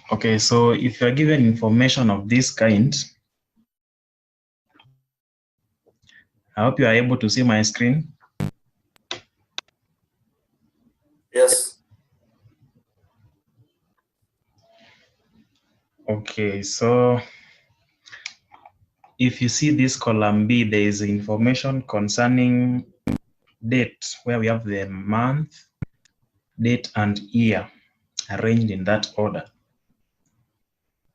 Okay, so if you're given information of this kind, I hope you are able to see my screen. Yes. Okay, so if you see this column B, there is information concerning date, where we have the month, date, and year arranged in that order.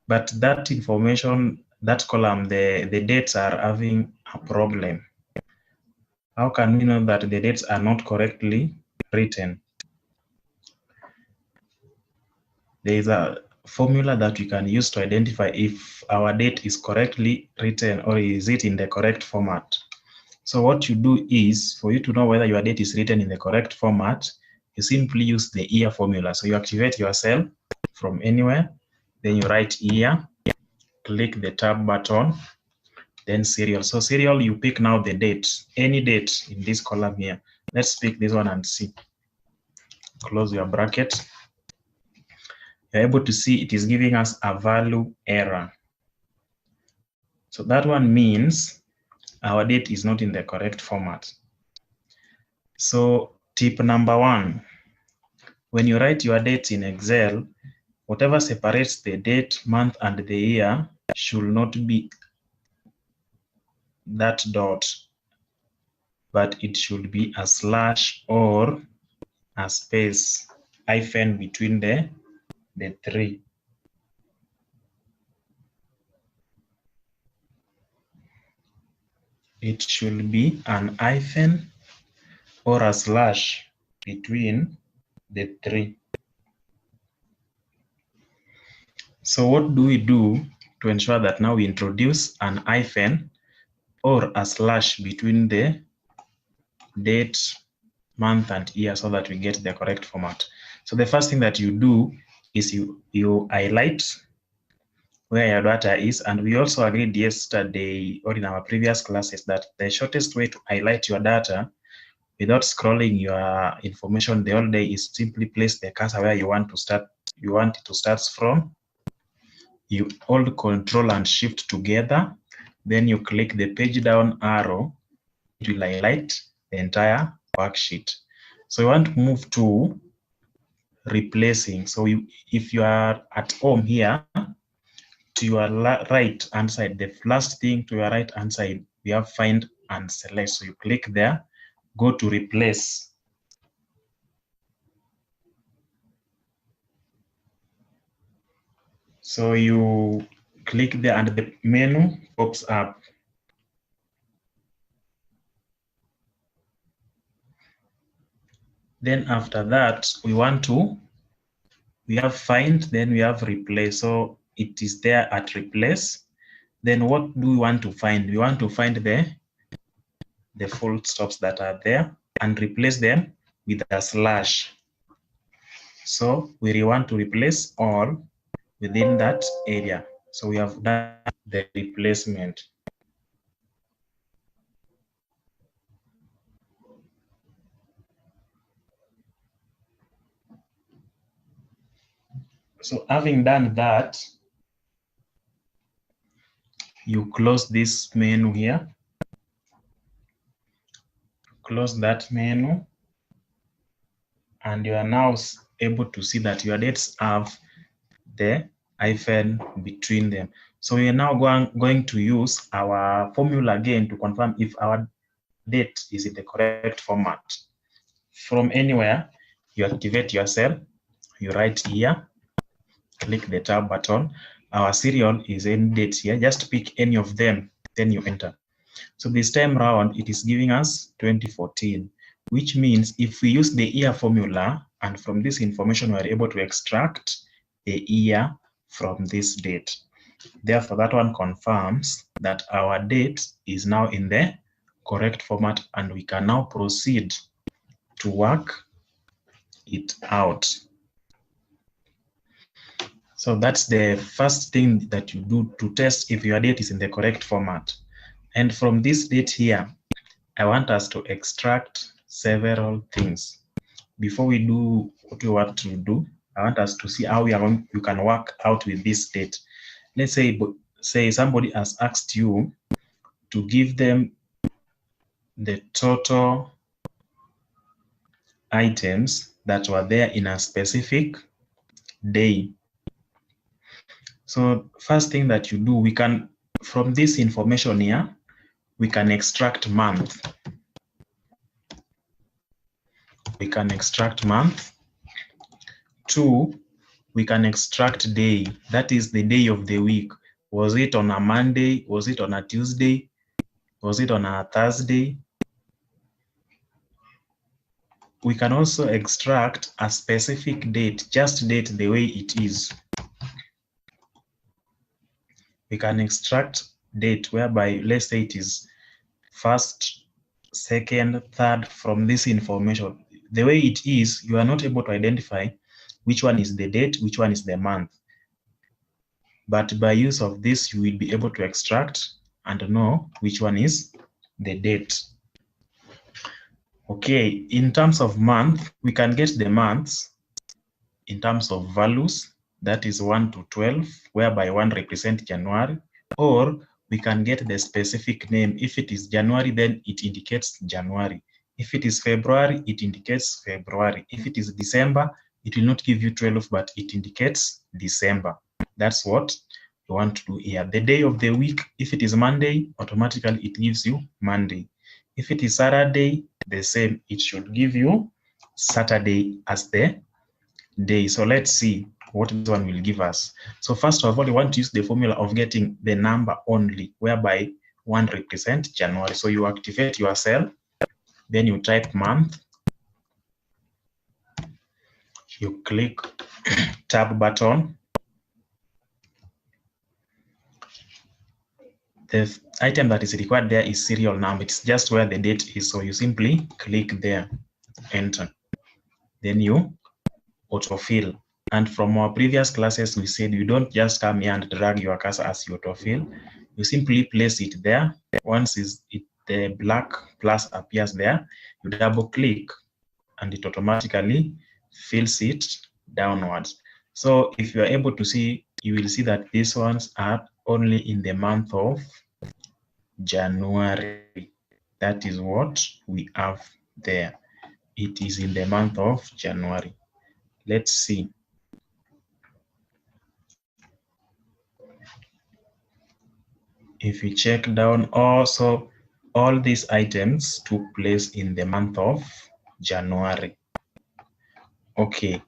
But that information, that column, the dates are having a problem. How can we know that the dates are not correctly written? There is a formula that we can use to identify if our date is correctly written or is it in the correct format. So what you do is, for you to know whether your date is written in the correct format, you simply use the year formula. So you activate your cell from anywhere, then you write year, click the tab button, then serial. So serial, you pick now the date, any date in this column here. Let's pick this one and see. Close your bracket. You're able to see it is giving us a value error. So that one means our date is not in the correct format. So tip number one, when you write your dates in Excel, whatever separates the date, month, and the year should not be that dot, but it should be a slash or a space hyphen between the three. It should be an hyphen or a slash between the three. So what do we do to ensure that now we introduce an hyphen or a slash between the date, month, and year so that we get the correct format? So the first thing that you do is you highlight where your data is, and we also agreed yesterday or in our previous classes that the shortest way to highlight your data without scrolling your information the whole day is simply place the cursor where you want it to start from. You hold Control and Shift together, then you click the page down arrow. It will highlight the entire worksheet. So you want to move to replacing. So if you are at home here, to your right hand side, the last thing to your right hand side, we have Find and Select. So you click there, go to Replace. So you click there and the menu pops up. Then after that, we have Find, then we have Replace. So it is there at Replace. Then what do we want to find? We want to find the full stops that are there and replace them with a slash. So we want to replace all within that area. So we have done the replacement. So having done that, you close this menu here. Close that menu, and you are now able to see that your dates have the hyphen between them. So we are now going to use our formula again to confirm if our date is in the correct format. From anywhere, you activate your cell, you write here, click the tab button. Our serial is in dates here. Just pick any of them, then you enter. So this time round, it is giving us 2014, which means if we use the year formula, and from this information, we are able to extract the year from this date. Therefore, that one confirms that our date is now in the correct format, and we can now proceed to work it out. So that's the first thing that you do to test if your date is in the correct format. And from this date here, I want us to extract several things. Before we do what we want to do, I want us to see how you can work out with this date. Let's say somebody has asked you to give them the total items that were there in a specific day. So first thing that you do, we can, from this information here, we can extract month. We can extract month. 2, we can extract day. That is the day of the week. Was it on a Monday? Was it on a Tuesday? Was it on a Thursday? We can also extract a specific date, just date the way it is. We can extract date whereby, let's say it is 1st, 2nd, 3rd from this information. The way it is, you are not able to identify which one is the date, which one is the month. But by use of this, you will be able to extract and know which one is the date. Okay, in terms of month, we can get the months in terms of values, that is 1 to 12, whereby 1 represents January, or we can get the specific name. If it is January, then it indicates January. If it is February, it indicates February. If it is December, it will not give you 12, but it indicates December. That's what you want to do here. The day of the week, if it is Monday, automatically it gives you Monday. If it is Saturday, the same, it should give you Saturday as the day. So let's see what this one will give us. So first of all, you want to use the formula of getting the number only, whereby 1 represents January. So you activate your cell, then you type month, you click tab button. The item that is required there is serial number. It's just where the date is. So you simply click there, enter. Then you autofill. And from our previous classes, we said you don't just come here and drag your cursor as you autofill. You simply place it there. Once the black plus appears there, you double click and it automatically fills it downwards. So if you are able to see, you will see that these ones are only in the month of January. That is what we have there. It is in the month of January. Let's see. If you check down, also all these items took place in the month of January. Okay.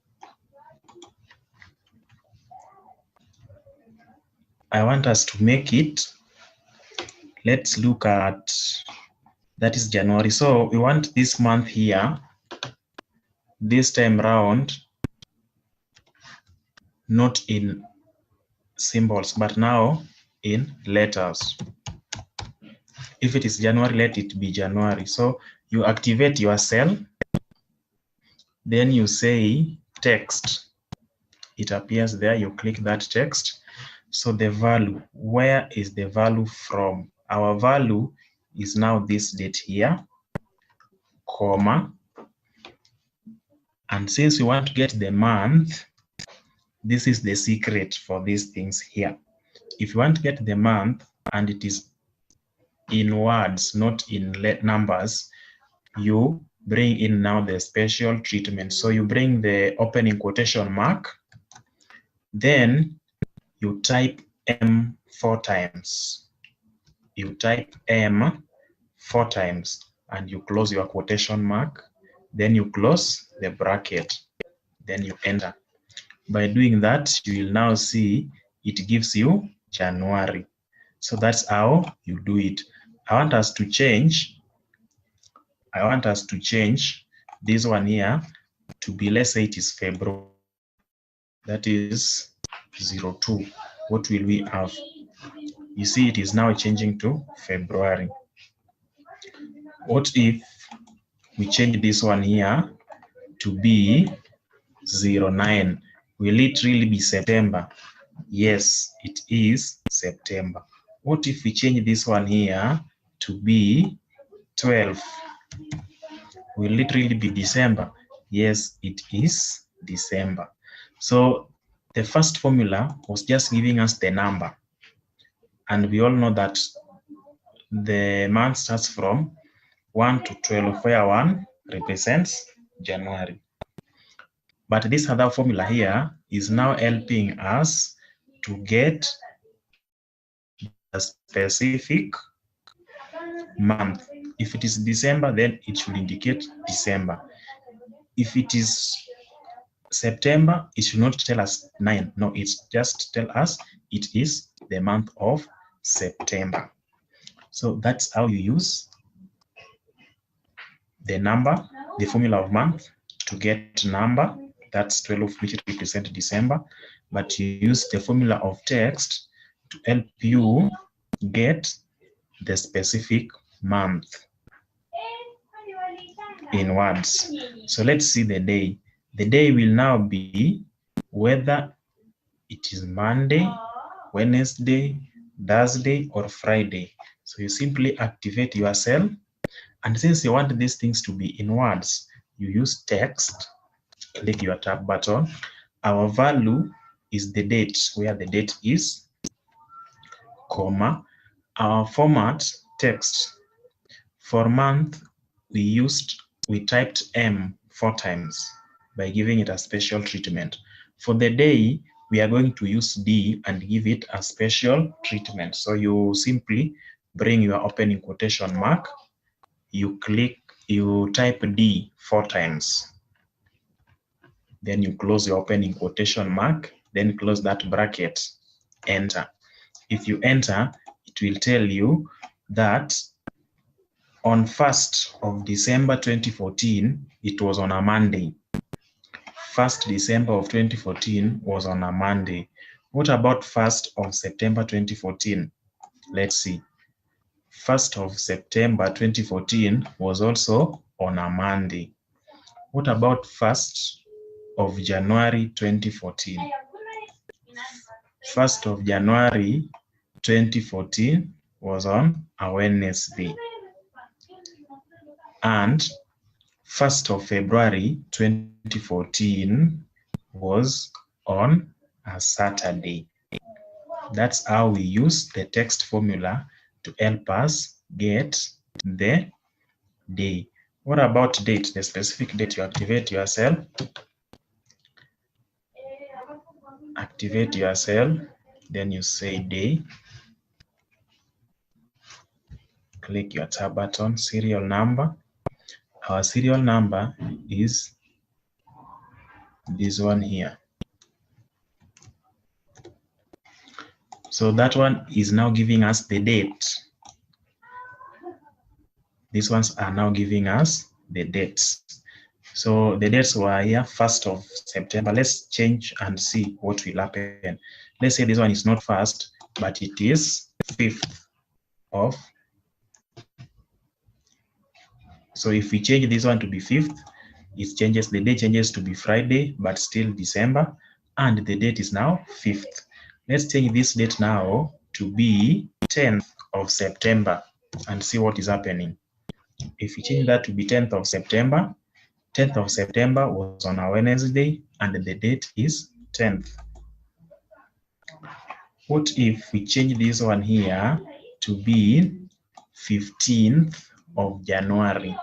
I want us to make it. Let's look at, that is January. So we want this month here, this time round, not in symbols, but now in letters. If it is January, let it be January. So you activate your cell, then you say text. It appears there, you click that text. So the value, where is the value from? Our value is now this date here, comma. And since we want to get the month, this is the secret for these things here. If you want to get the month and it is in words, not in numbers, you bring in now the special treatment. So you bring the opening quotation mark, then you type M 4 times. You type M 4 times and you close your quotation mark, then you close the bracket, then you enter. By doing that, you will now see it gives you January. So that's how you do it. I want us to change this one here to be, let's say it is February. That is 02. What will we have? You see it is now changing to February. What if we change this one here to be 09? Will it really be September? Yes, it is September. What if we change this one here to be 12? Will it really be December? Yes, it is December. So the first formula was just giving us the number. And we all know that the month starts from 1 to 12, where 1 represents January. But this other formula here is now helping us to get the specific month. If it is December, then it should indicate December. If it is September, it should not tell us 9. No, it's just tell us it is the month of September. So that's how you use the number, the formula of month to get number. That's 12, which represent December. But you use the formula of text to help you get the specific month in words. So let's see the day. The day will now be whether it is Monday, Wednesday, Thursday, or Friday. So you simply activate your cell. And since you want these things to be in words, you use text, click your tab button. Our value is the date, where the date is, comma. Our format, text. For month, we typed M 4 times by giving it a special treatment. For the day, we are going to use D and give it a special treatment. So you simply bring your opening quotation mark, you type D 4 times. Then you close your opening quotation mark, then close that bracket, enter. If you enter, it will tell you that on 1st of December 2014, it was on a Monday. 1st December of 2014 was on a Monday. What about 1st of September 2014? Let's see. 1st of September 2014 was also on a Monday. What about 1st of January 2014? 1st of January 2014 was on a Wednesday. And 1st of February 2014 was on a Saturday. That's how we use the text formula to help us get the day. What about date? The specific date. You activate your cell. Activate your cell. Then you say day. Click your tab button, serial number. Our serial number is this one here. So that one is now giving us the date. These ones are now giving us the dates. So the dates were here, 1st of September. Let's change and see what will happen. Let's say this one is not 1st, but it is 5th of. So if we change this one to be 5th, it changes, the day changes to be Friday, but still December, and the date is now 5th. Let's change this date now to be 10th of September and see what is happening. If we change that to be 10th of September, 10th of September was on a Wednesday, and the date is 10th. What if we change this one here to be 15th of January?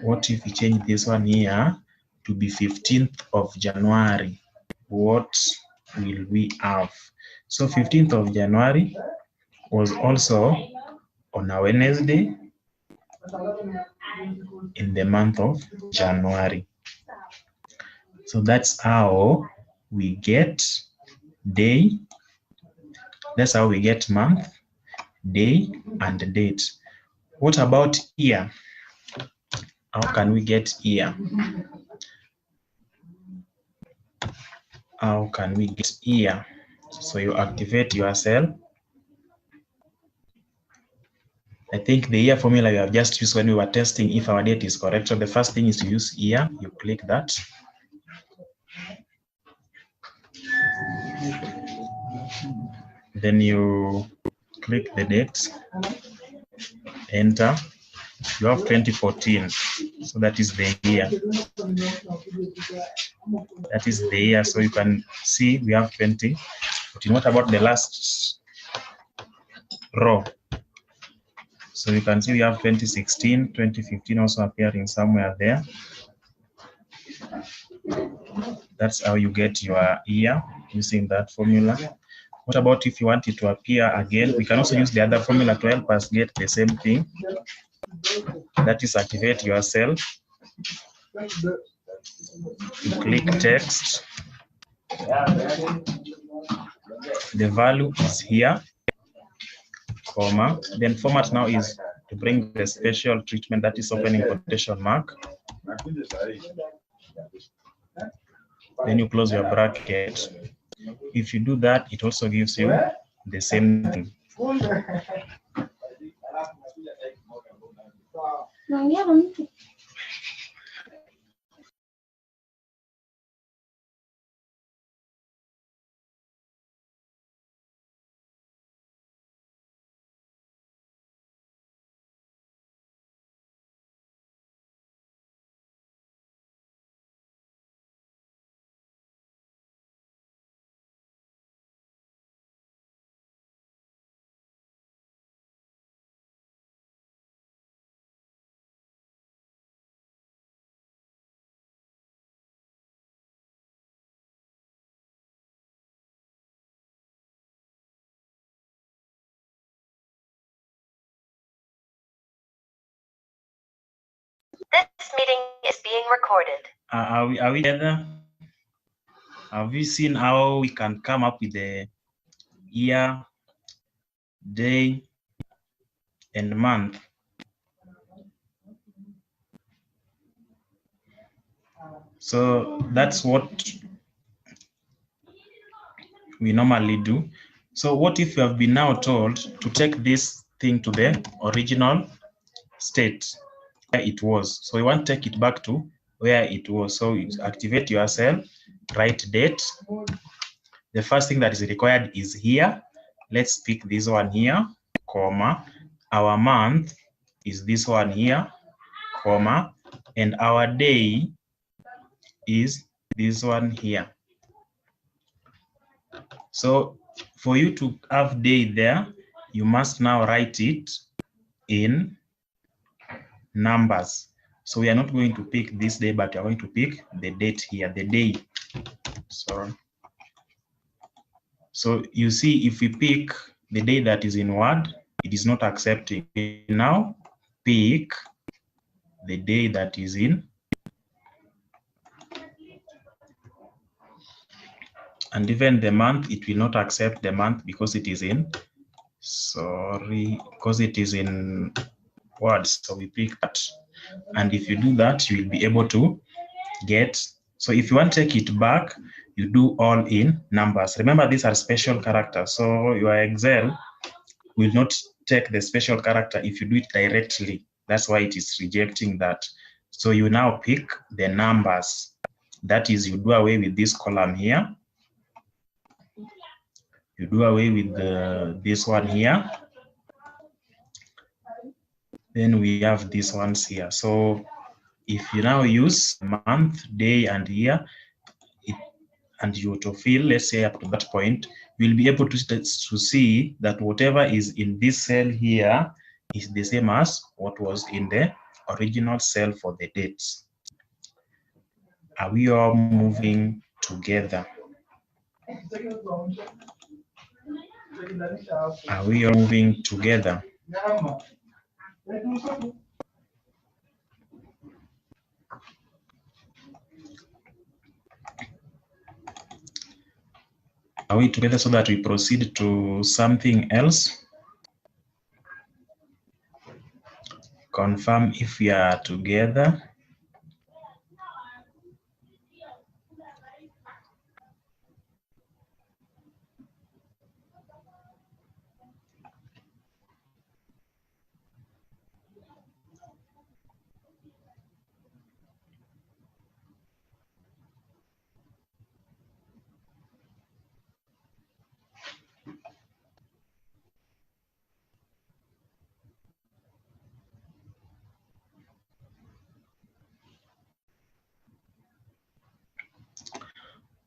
What if we change this one here to be 15th of January? What will we have? So 15th of January was also on a Wednesday in the month of January. So that's how we get day. That's how we get month, day, and date. What about year? How can we get year? How can we get year? So you activate your cell. I think the year formula we have just used when we were testing if our date is correct. So the first thing is to use year. You click that. Then you click the date, enter. you have 2014. So that is the year. That is the year. So you can see we have 2014. What about the last row? So you can see we have 2016, 2015 also appearing somewhere there. That's how you get your year using that formula. What about if you want it to appear again? We can also use the other formula to help us get the same thing. That is activate your cell. You click text. The value is here, comma. Then format now is to bring the special treatment, that is opening quotation mark. Then you close your bracket. If you do that, it also gives you the same thing. This meeting is being recorded. Are we together? Have you seen how we can come up with the year, day, and month? So that's what we normally do. So what if you have been now told to take this thing to the original state where it was? So you want to take it back to where it was. So you activate your cell, write date. The first thing that is required is here. Let's pick this one here, comma. Our month is this one here, comma. And our day is this one here. So for you to have day there, you must now write it in numbers. So we are not going to pick this day, but we are going to pick the date here, the day. Sorry. So you see, if we pick the day that is in word, it is not accepting. Now pick the day that is in, and even the month, it will not accept the month because it is in, sorry, because it is in words. So we pick that. And if you do that, you will be able to get, so if you want to take it back, you do all in numbers. Remember, these are special characters. So your Excel will not take the special character if you do it directly. That's why it is rejecting that. So you now pick the numbers. That is, you do away with this column here. You do away with this one here. Then we have these ones here. So if you now use month, day, and year, and you autofill, let's say up to that point, you'll be able to see that whatever is in this cell here is the same as what was in the original cell for the dates. Are we all moving together? Are we all moving together? Are we together so that we proceed to something else? Confirm if we are together.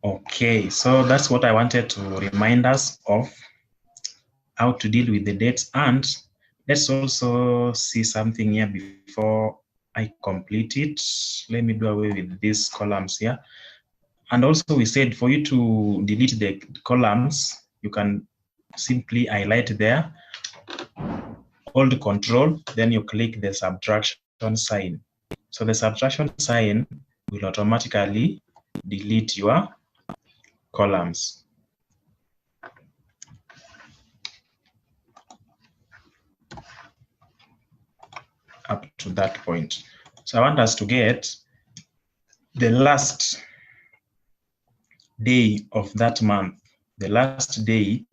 Okay, so that's what I wanted to remind us of, how to deal with the dates. And let's also see something here before I complete it. Let me do away with these columns here. And also we said for you to delete the columns, you can simply highlight there, hold Control, then you click the subtraction sign. So the subtraction sign will automatically delete your columns. Up to that point. So I want us to get the last day of that month, the last day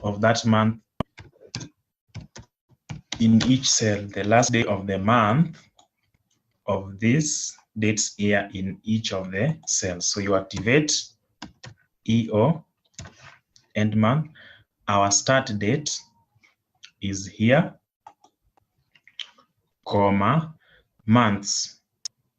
of that month in each cell, the last day of the month of these dates here in each of the cells. So you activate EO, end month. Our start date is here, comma, months.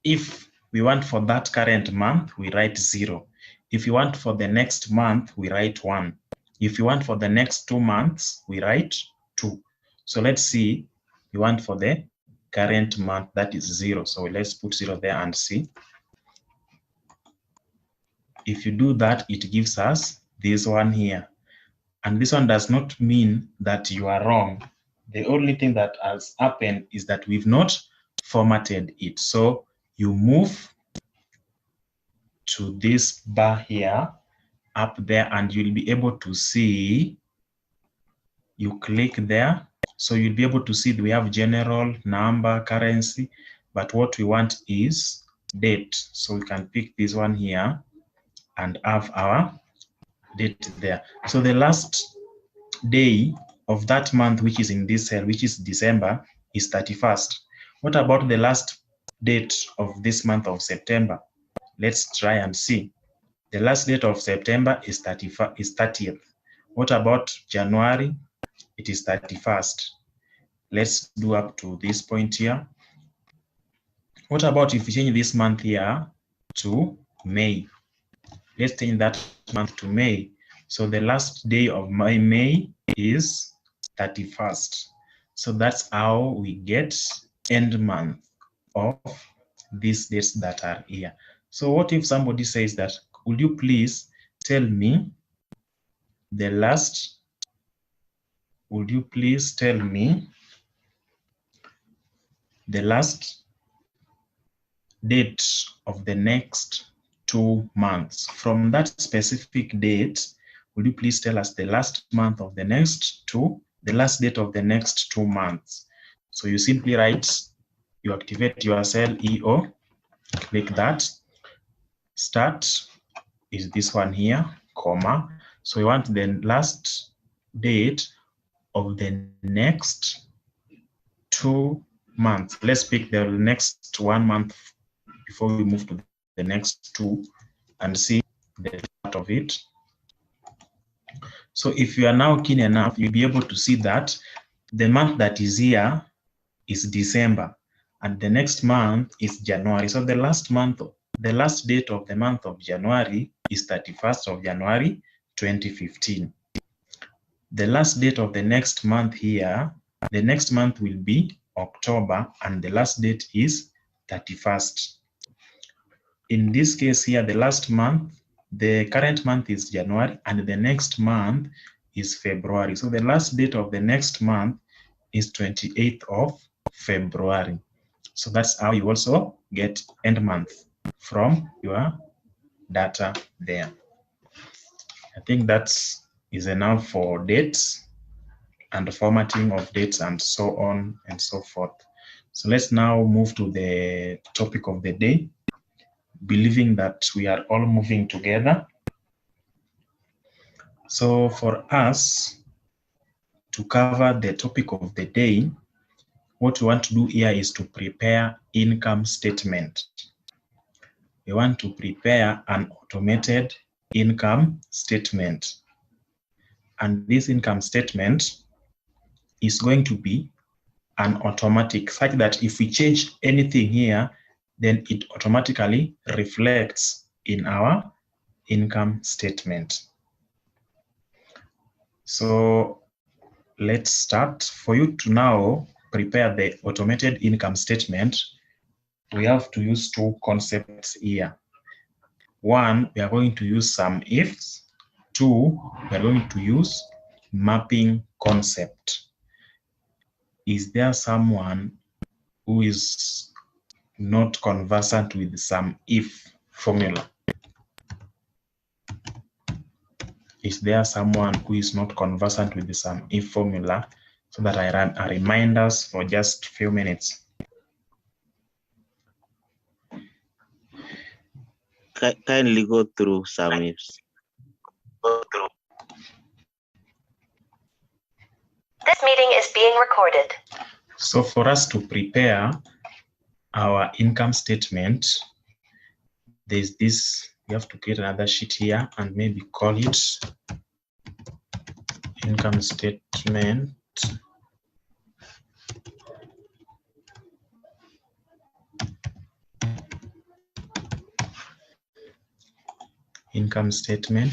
If we want for that current month, we write 0. If you want for the next month, we write 1. If you want for the next 2 months, we write 2. So let's see, you want for the current month, that is 0. So let's put 0 there and see. If you do that, it gives us this one here. And this one does not mean that you are wrong. The only thing that has happened is that we've not formatted it. So you move to this bar here, up there, and you'll be able to see, you click there. So you'll be able to see we have general, number, currency, but what we want is date. So we can pick this one here and have our date there. So the last day of that month, which is in this cell, which is December, is 31st. What about the last date of this month of September? Let's try and see. The last date of September is 30th. What about January? It is 31st. Let's do up to this point here. What about if we change this month here to May? Let's change that month to May. So the last day of May is 31st. So that's how we get end month of these dates that are here. So what if somebody says that, would you please tell me the last, would you please tell me the last date of the next 2 months? From that specific date, would you please tell us the last month of the next 2, the last date of the next 2 months? So you simply write, you activate your cell EO, click that. Start is this one here, comma. So you want the last date of the next 2 months. Let's pick the next 1 month before we move to the next 2 and see the part of it. So if you are now keen enough, you'll be able to see that the month that is here is December, and the next month is January. So the last date of the month of January is 31st of January 2015. The last date of the next month here, the next month will be October, and the last date is 31st. In this case here, the last month, the current month is January, and the next month is February. So the last date of the next month is 28th of February. So that's how you also get end month from your data there. I think that is enough for dates and the formatting of dates and so on and so forth. So let's now move to the topic of the day, believing that we are all moving together. So for us to cover the topic of the day, what we want to do here is to prepare income statement. We want to prepare an automated income statement. And this income statement is going to be an automatic, such that if we change anything here, then it automatically reflects in our income statement. So let's start. For you to now prepare the automated income statement, we have to use two concepts here. One, we are going to use some ifs. Two, we are going to use mapping concept. Is there someone who is not conversant with some if formula? Is there someone who is not conversant with the some if formula, so that I run a reminders for just a few minutes? Kindly go through some ifs. This meeting is being recorded. So for us to prepare our income statement, there's this, we have to create another sheet here and maybe call it income statement. Income statement.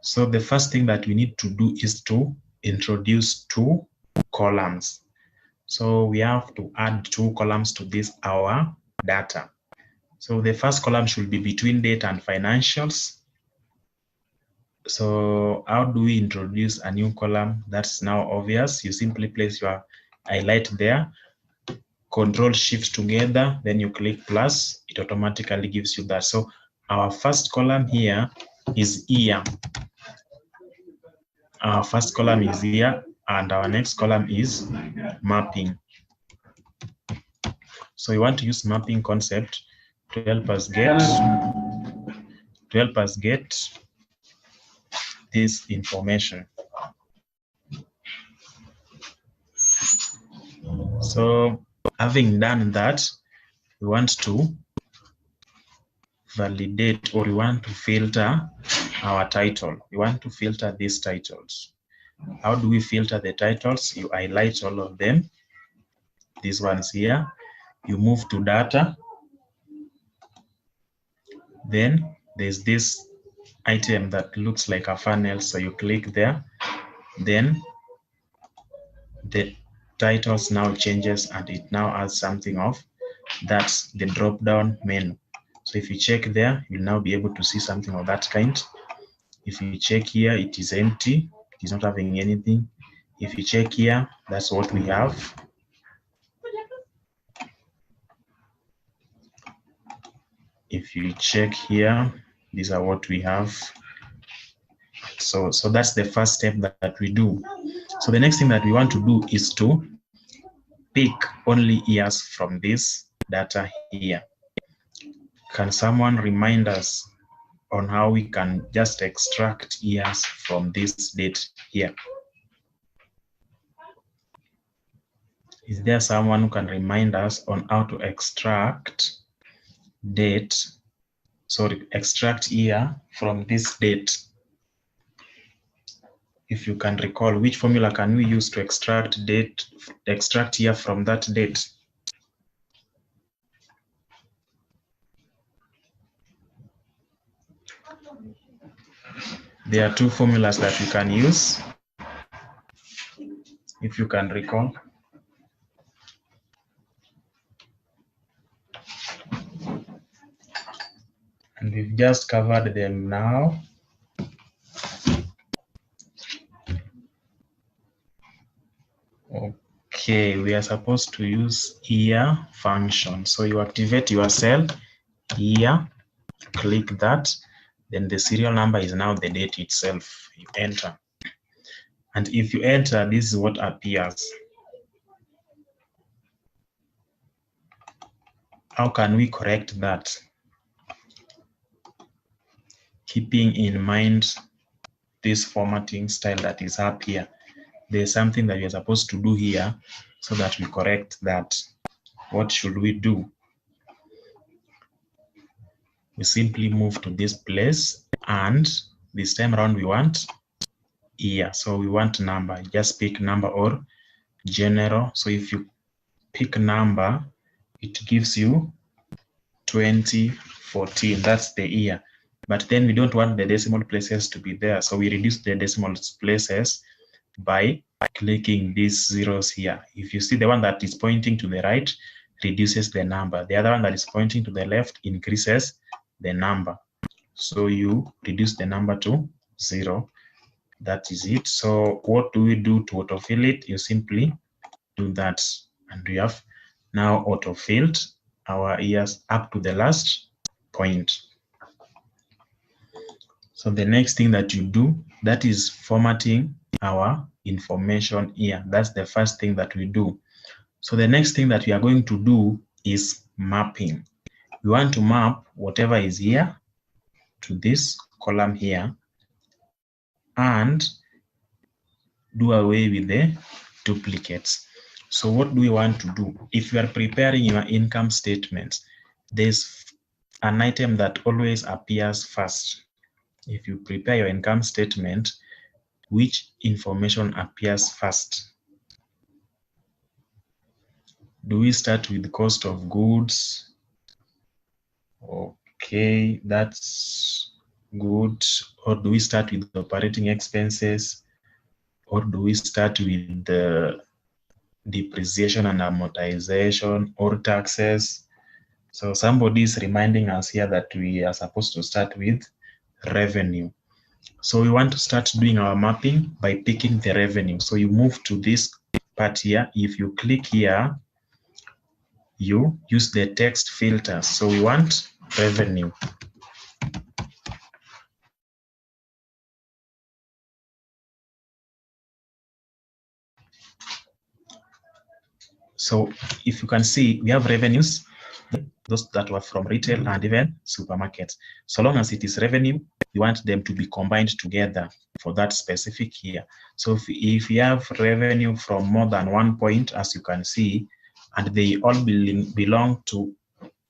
So the first thing that we need to do is to introduce two columns. So we have to add two columns to this our data. So the first column should be between date and financials. So how do we introduce a new column? That's now obvious. You simply place your highlight there, Control Shift together, then you click plus, it automatically gives you that. So our first column here is year. Our first column is year, and our next column is mapping. So we want to use mapping concept to help us get this information. So having done that, we want to validate, or we want to filter our title. We want to filter these titles. How do we filter the titles? You highlight all of them, these ones here. You move to data. Then there's this item that looks like a funnel, so you click there. Then the titles now changes and it now adds something of that's the drop down menu. So if you check there, you'll now be able to see something of that kind. If you check here, it is empty, it is not having anything. If you check here, that's what we have. If you check here, these are what we have. So that's the first step that we do. So the next thing that we want to do is to pick only years from this data here. Can someone remind us on how we can just extract years from this date here? Is there someone who can remind us on how to extract extract year from this date? If you can recall, which formula can we use to extract year from that date? There are two formulas that you can use, if you can recall. And we've just covered them now. Okay, we are supposed to use year function. So you activate your cell here, click that, then the serial number is now the date itself. You enter. And if you enter, this is what appears. How can we correct that? Keeping in mind this formatting style that is up here. There's something that you're supposed to do here so that we correct that. What should we do? We simply move to this place, and this time around we want year. So we want number. Just pick number or general. So if you pick number, it gives you 2014. That's the year. but then we don't want the decimal places to be there. So we reduce the decimal places by clicking these zeros here. If you see the one that is pointing to the right, reduces the number. The other one that is pointing to the left increases the number. So you reduce the number to 0. That is it. So what do we do to autofill it? You simply do that, and we have now autofilled our years up to the last point. So the next thing that you do, that is formatting our information here. That's the first thing that we do. So the next thing that we are going to do is mapping. We want to map whatever is here to this column here and do away with the duplicates. So what do we want to do? If you are preparing your income statements, there's an item that always appears first. If you prepare your income statement, which information appears first? Do we start with cost of goods? Okay, that's good. Or do we start with operating expenses? Or do we start with the depreciation and amortization or taxes? So somebody is reminding us here that we are supposed to start with revenue. So we want to start doing our mapping by picking the revenue. So you move to this part here. If you click here, you use the text filter. So we want revenue. So if you can see, we have revenues, those that were from retail and even supermarkets. So long as it is revenue, you want them to be combined together for that specific year. So if you have revenue from more than 1 point, as you can see, and they all belong to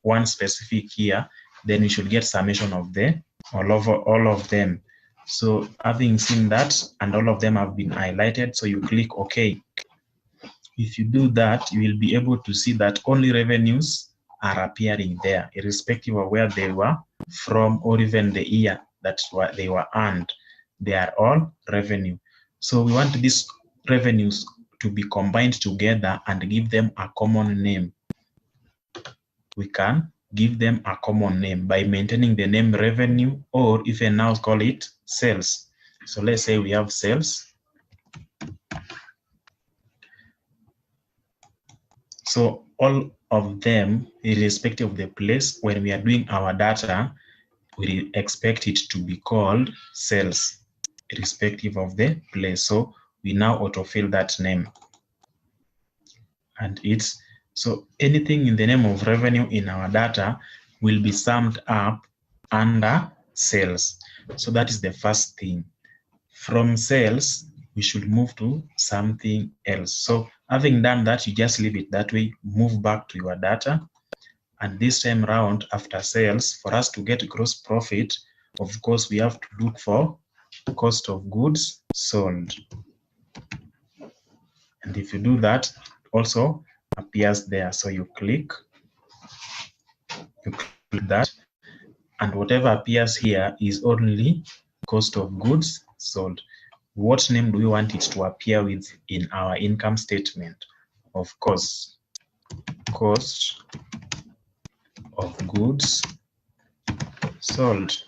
one specific year, then we should get summation of all of them. So having seen that, and all of them have been highlighted, so you click OK. If you do that, you will be able to see that only revenues are appearing there, irrespective of where they were from or even the year that they were earned. They are all revenue. So we want these revenues to be combined together and give them a common name. We can give them a common name by maintaining the name revenue, or even now call it sales. So let's say we have sales. So all of them, irrespective of the place, when we are doing our data, we expect it to be called sales, irrespective of the place. So we now autofill that name. And it's, so anything in the name of revenue in our data will be summed up under sales. So that is the first thing. From sales, we should move to something else. So having done that, you just leave it that way, move back to your data. And this time around, after sales, for us to get gross profit, of course, we have to look for cost of goods sold. And if you do that, also appears there. So you click that, and whatever appears here is only cost of goods sold. What name do we want it to appear with in our income statement? Of course, cost of goods sold.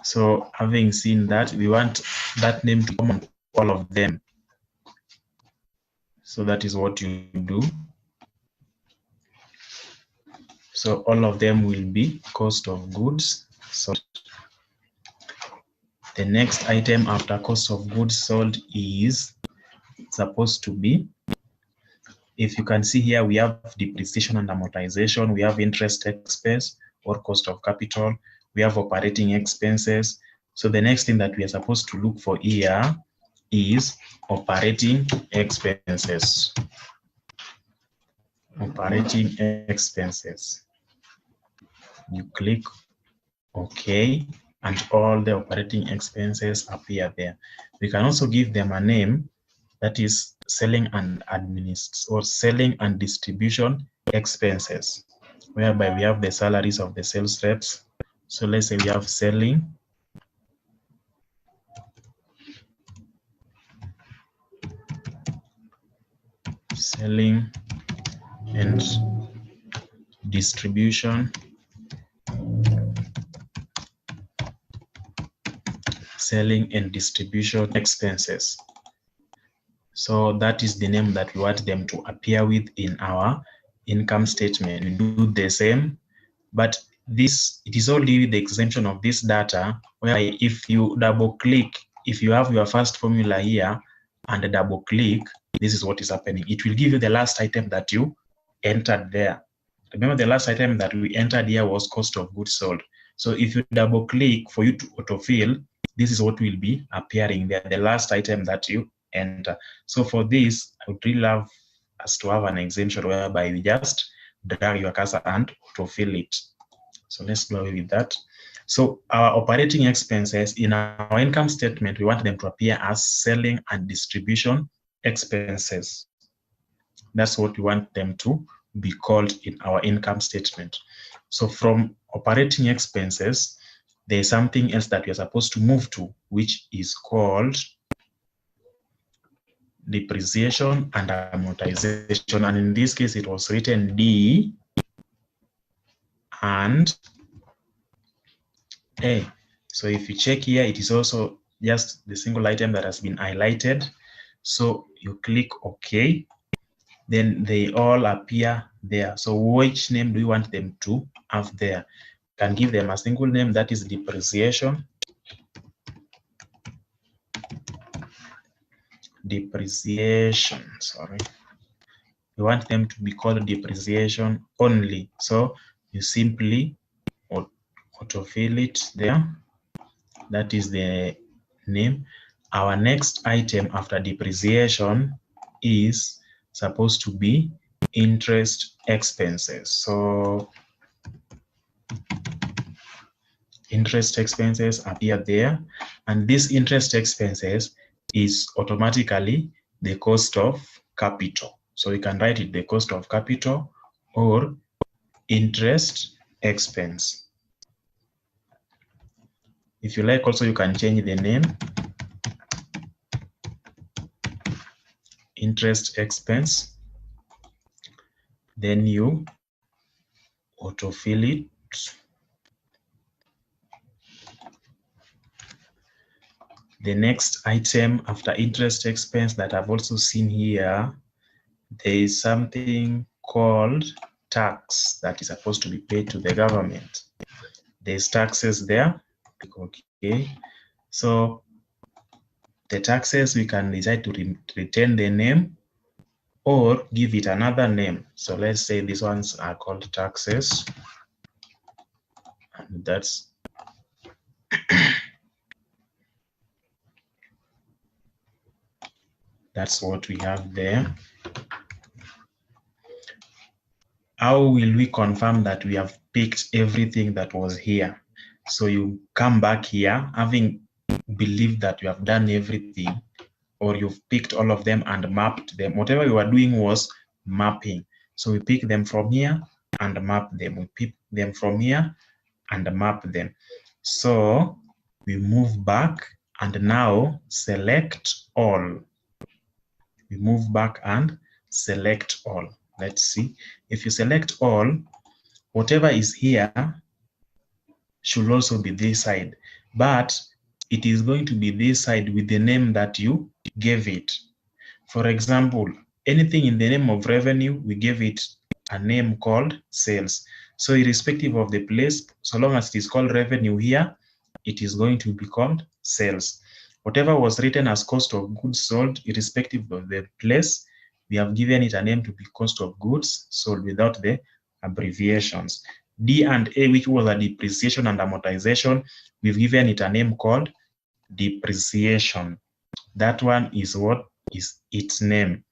So having seen that, we want that name to come on all of them. So that is what you do. So all of them will be cost of goods sold. The next item after cost of goods sold is supposed to be, if you can see here, we have depreciation and amortization, we have interest expense or cost of capital, we have operating expenses. So the next thing that we are supposed to look for here is operating expenses. Operating expenses. You click OK, and all the operating expenses appear there. We can also give them a name, that is selling and distribution expenses, whereby we have the salaries of the sales reps, So let's say we have selling, and distribution, selling and distribution expenses. So that is the name that we want them to appear with in our income statement. We do the same, but this, it is only with the exemption of this data, where if you double click, if you have your first formula here and double click, this is what is happening. It will give you the last item that you entered there. Remember, the last item that we entered here was cost of goods sold. So if you double click for you to autofill, this is what will be appearing there, the last item that you enter. So for this, I would really love us to have an exemption whereby we just drag your cursor and autofill it. So let's go away with that. So our operating expenses in our income statement, we want them to appear as selling and distribution expenses. That's what we want them to be called in our income statement. So from operating expenses, there's something else that we are supposed to move to, which is called depreciation and amortization. And in this case, it was written D and A. So if you check here, it is also just the single item that has been highlighted. So you click OK, then they all appear there. So which name do you want them to have there? You can give them a single name, that is depreciation. Depreciation, sorry. You want them to be called depreciation only. So you simply autofill it there. That is the name. Our next item after depreciation is supposed to be interest expenses. So interest expenses appear there, and this interest expenses is automatically the cost of capital. So you can write it the cost of capital or interest expense. If you like, also you can change the name, interest expense, then you autofill it. The next item after interest expense that I've also seen here, there is something called tax that is supposed to be paid to the government. There's taxes there. Okay, so the taxes, we can decide to retain the name or give it another name. So let's say these ones are called taxes, and that's what we have there. How will we confirm that we have picked everything that was here? So you come back here, having believed that you have done everything, or you've picked all of them and mapped them. Whatever you were doing was mapping. So we pick them from here and map them. We pick them from here and map them. So we move back and now select all. We move back and select all. Let's see. If you select all, whatever is here should also be this side, but it is going to be this side with the name that you gave it. For example, anything in the name of revenue, we gave it a name called sales. So irrespective of the place, so long as it is called revenue here, it is going to be called sales. Whatever was written as cost of goods sold, irrespective of the place, we have given it a name to be cost of goods sold without the abbreviations. D and A, which was a depreciation and amortization, we've given it a name called depreciation. That one is what is its name.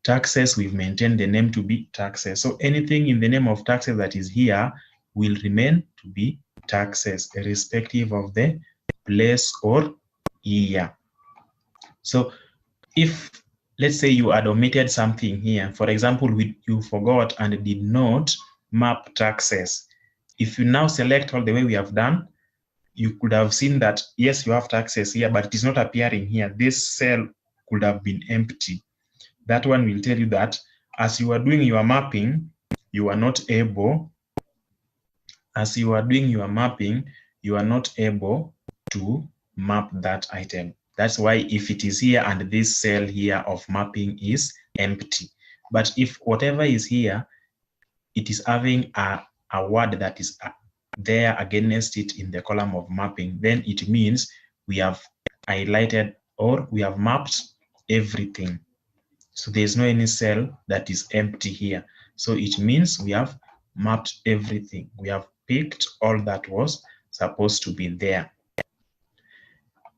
Taxes, we've maintained the name to be taxes. So anything in the name of taxes that is here will remain to be taxes, irrespective of the place or year. So if, let's say, you had omitted something here, for example, you forgot and did not map taxes, if you now select all the way we have done, you could have seen that, yes, you have taxes here, but it is not appearing here. This cell could have been empty. That one will tell you that as you are doing your mapping, you are not able, to map that item. That's why if it is here and this cell here of mapping is empty. But if whatever is here, it is having a word that is there against it in the column of mapping, then it means we have highlighted or we have mapped everything. So there's no any cell that is empty here. So it means we have mapped everything. We have picked all that was supposed to be there.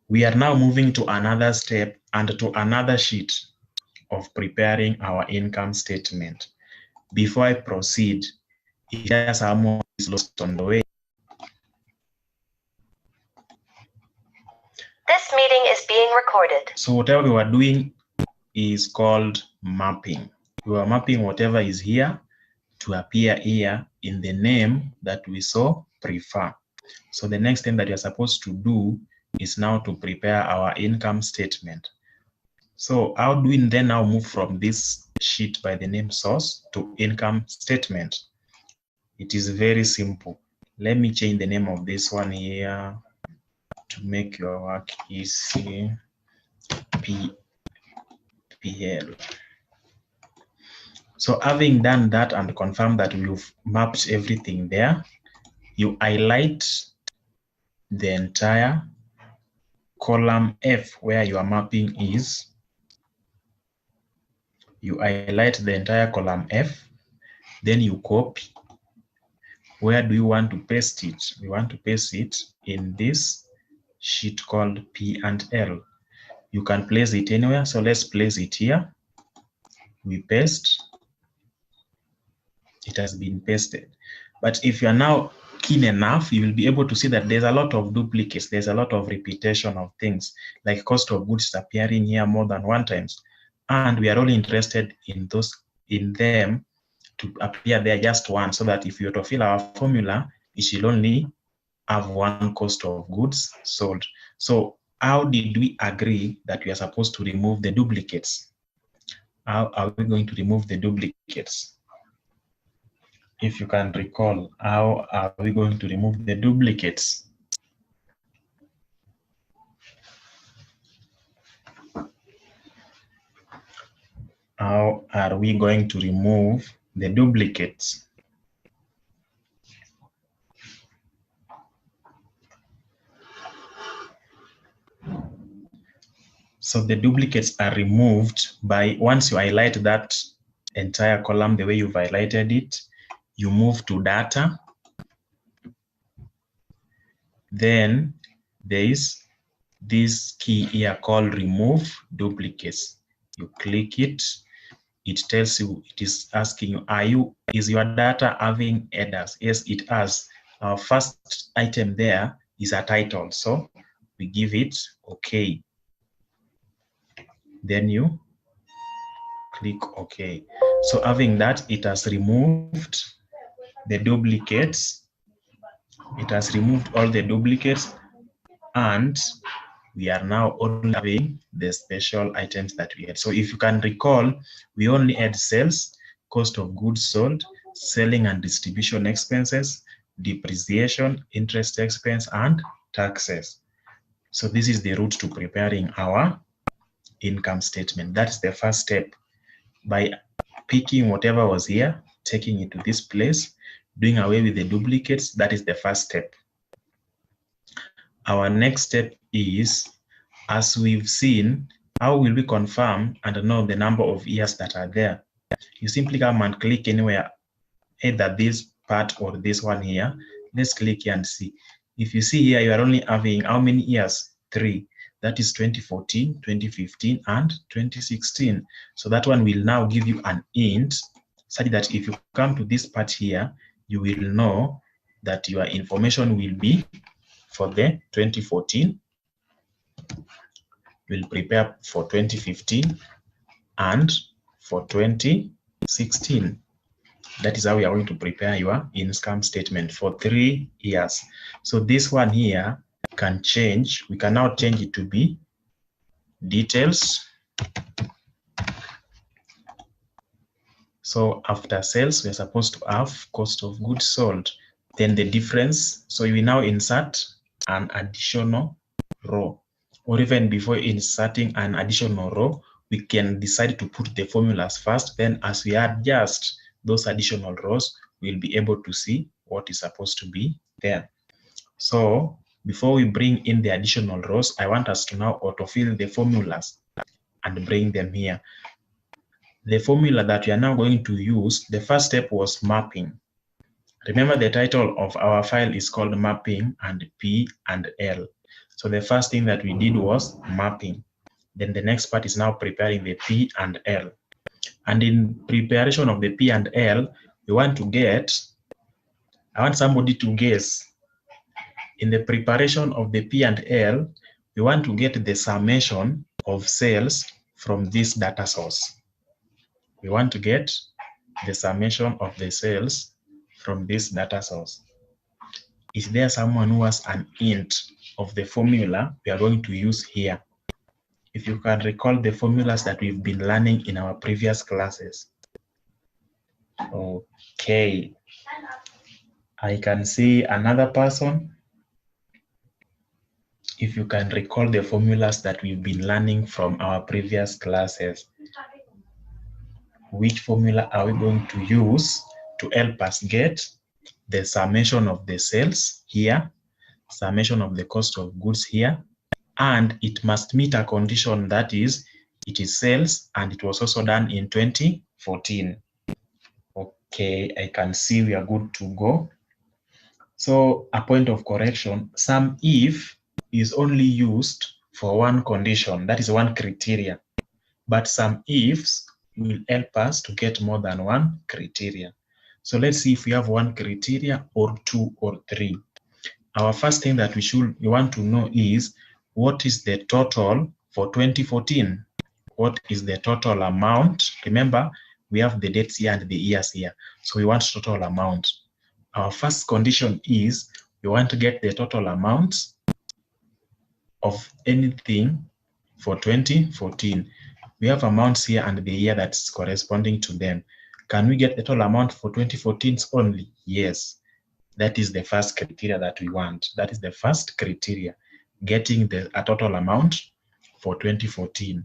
We are now moving to another step and to another sheet of preparing our income statement. Before I proceed, if there's someone is lost on the way. This meeting is being recorded. So whatever we were doing is called mapping. We were mapping whatever is here to appear here in the name that we so prefer. So the next thing that you're supposed to do is now to prepare our income statement. So how do we then now move from this sheet by the name source to income statement? It is very simple. Let me change the name of this one here to make your work easy. PL. So having done that and confirmed that we've mapped everything there, you highlight the entire column F where your mapping is. You highlight the entire column F, then you copy. Where do you want to paste it? We want to paste it in this sheet called P and L. You can place it anywhere, so let's place it here. We paste. It has been pasted. But if you are now keen enough, you will be able to see that there's a lot of duplicates. There's a lot of repetition of things, like cost of goods appearing here more than one times. And we are only interested in them to appear there just once, so that if you were to fill our formula, it should only have one cost of goods sold. So how did we agree that we are supposed to remove the duplicates? How are we going to remove the duplicates? If you can recall, how are we going to remove the duplicates? How are we going to remove the duplicates? So the duplicates are removed by, once you highlight that entire column the way you've highlighted it, you move to data. Then there is this key here called remove duplicates. You click it. It tells you, it is asking you, is your data having headers? Yes, it has. Our first item there is a title. So we give it OK. Then you click OK. So having that, it has removed the duplicates. It has removed all the duplicates, and we are now only having the special items that we had. So if you can recall, we only had sales, cost of goods sold, selling and distribution expenses, depreciation, interest expense, and taxes. So this is the route to preparing our income statement. That's the first step. By picking whatever was here, taking it to this place, doing away with the duplicates, that is the first step. Our next step is, as we've seen, how will we confirm and know the number of years that are there? You simply come and click anywhere, either this part or this one here. Let's click here and see. If you see here, you are only having how many years? 3. That is 2014, 2015, and 2016. So that one will now give you an hint, such that if you come to this part here, you will know that your information will be for the 2014, will prepare for 2015, and for 2016. That is how we are going to prepare your income statement for 3 years. So this one here can change. We can now change it to be details. So after sales, we're supposed to have cost of goods sold, then the difference. So you will now insert an additional row, or even before inserting an additional row, we can decide to put the formulas first. Then as we adjust those additional rows, we'll be able to see what is supposed to be there. So before we bring in the additional rows, I want us to now autofill the formulas and bring them here. The formula that we are now going to use, the first step was mapping. Remember the title of our file is called mapping and P and L. So the first thing that we did was mapping. Then the next part is now preparing the P and L. And in preparation of the P and L, we want to get, I want somebody to guess. In the preparation of the P and L, we want to get the summation of sales from this data source. We want to get the summation of the sales from this data source. Is there someone who has an hint of the formula we are going to use here? If you can recall the formulas that we've been learning in our previous classes. Okay. I can see another person. If you can recall the formulas that we've been learning from our previous classes. Which formula are we going to use to help us get the summation of the sales here, summation of the cost of goods here, and it must meet a condition, that is, it is sales and it was also done in 2014. Okay, I can see we are good to go. So a point of correction, sum if is only used for one condition, that is one criteria, but sum ifs will help us to get more than one criteria. So let's see if we have one criteria or 2 or 3. Our first thing that we want to know is, what is the total for 2014? What is the total amount? Remember, we have the dates here and the years here. So we want total amount. Our first condition is we want to get the total amount of anything for 2014. We have amounts here and the year that's corresponding to them. Can we get the total amount for 2014 only? Yes. That is the first criteria that we want. That is the first criteria, getting a total amount for 2014.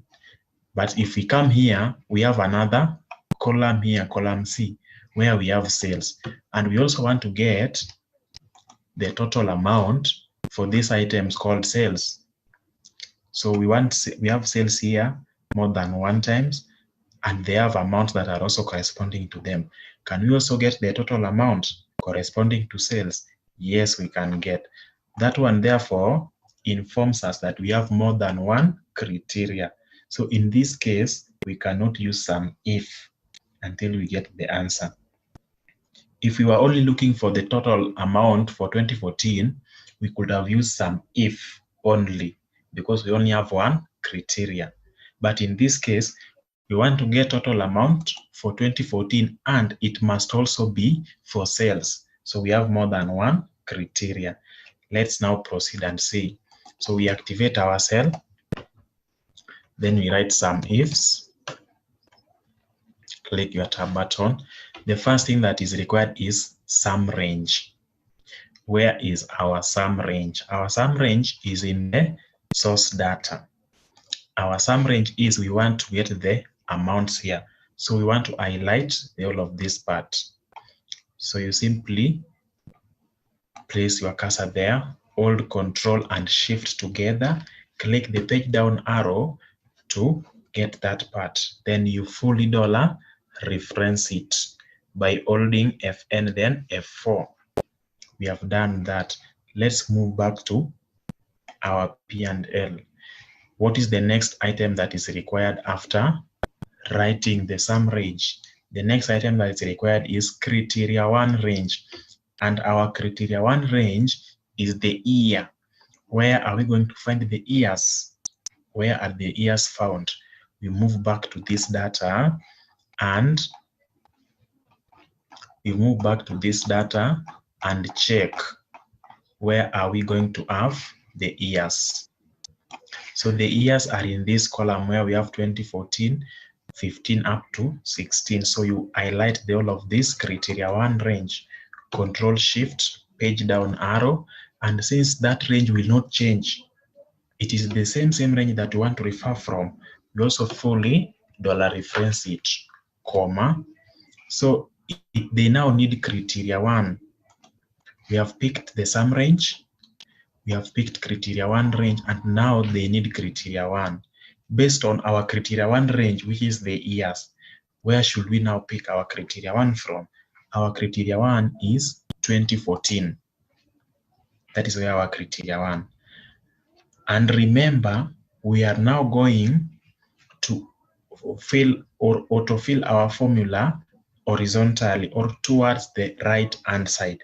But if we come here, we have another column here, column C, where we have sales. And we also want to get the total amount for these items called sales. So we have sales here more than one times, and they have amounts that are also corresponding to them. Can we also get the total amount corresponding to sales? Yes, we can get. That one, therefore, informs us that we have more than one criteria. So in this case, we cannot use sum if until we get the answer. If we were only looking for the total amount for 2014, we could have used sum if only, because we only have one criteria. But in this case, we want to get total amount for 2014, and it must also be for sales. So we have more than one criteria. Let's now proceed and see. So we activate our cell, then we write sum ifs, click your tab button. The first thing that is required is sum range. Where is our sum range? Our sum range is in the source data. Our sum range is, we want to get the amounts here. So we want to highlight the whole of this part. So you simply place your cursor there, hold Control and Shift together, click the page down arrow to get that part. Then you fully $reference it by holding FN, then F4. We have done that. Let's move back to our P&L. What is the next item that is required after writing the sum range? The next item that is required is criteria 1 range. And our criteria 1 range is the year. Where are we going to find the years? Where are the years found? We move back to this data and we move back to this data and check where are we going to have the years. So the years are in this column where we have 2014, 15 up to 16. So you highlight the whole of this criteria 1 range, Control Shift, page down arrow, and since that range will not change, it is the same range that we want to refer from, we also fully $reference it, comma. So they now need criteria 1. We have picked the sum range, we have picked criteria 1 range, and now they need criteria 1. Based on our criteria 1 range, which is the years, where should we now pick our criteria 1 from? Our criteria 1 is 2014. That is where our criteria 1. And remember, we are now going to fill or autofill our formula horizontally or towards the right hand side.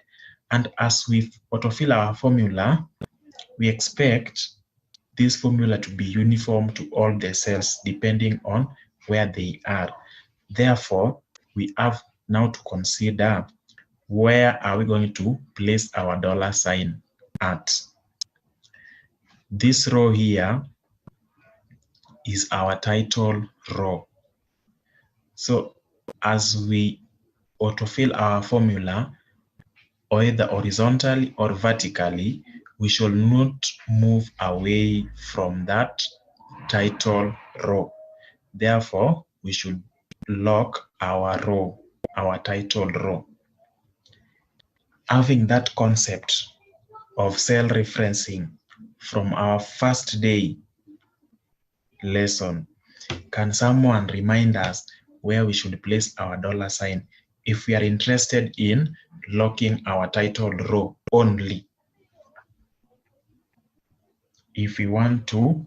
And as we autofill our formula, we expect this formula to be uniform to all the cells depending on where they are. Therefore, we have now to consider where are we going to place our $sign at. This row here is our title row. So as we autofill our formula, either horizontally or vertically, we should not move away from that title row. Therefore, we should lock our row, our title row. Having that concept of cell referencing from our first day lesson, can someone remind us where we should place our $sign if we are interested in locking our title row only? If we want to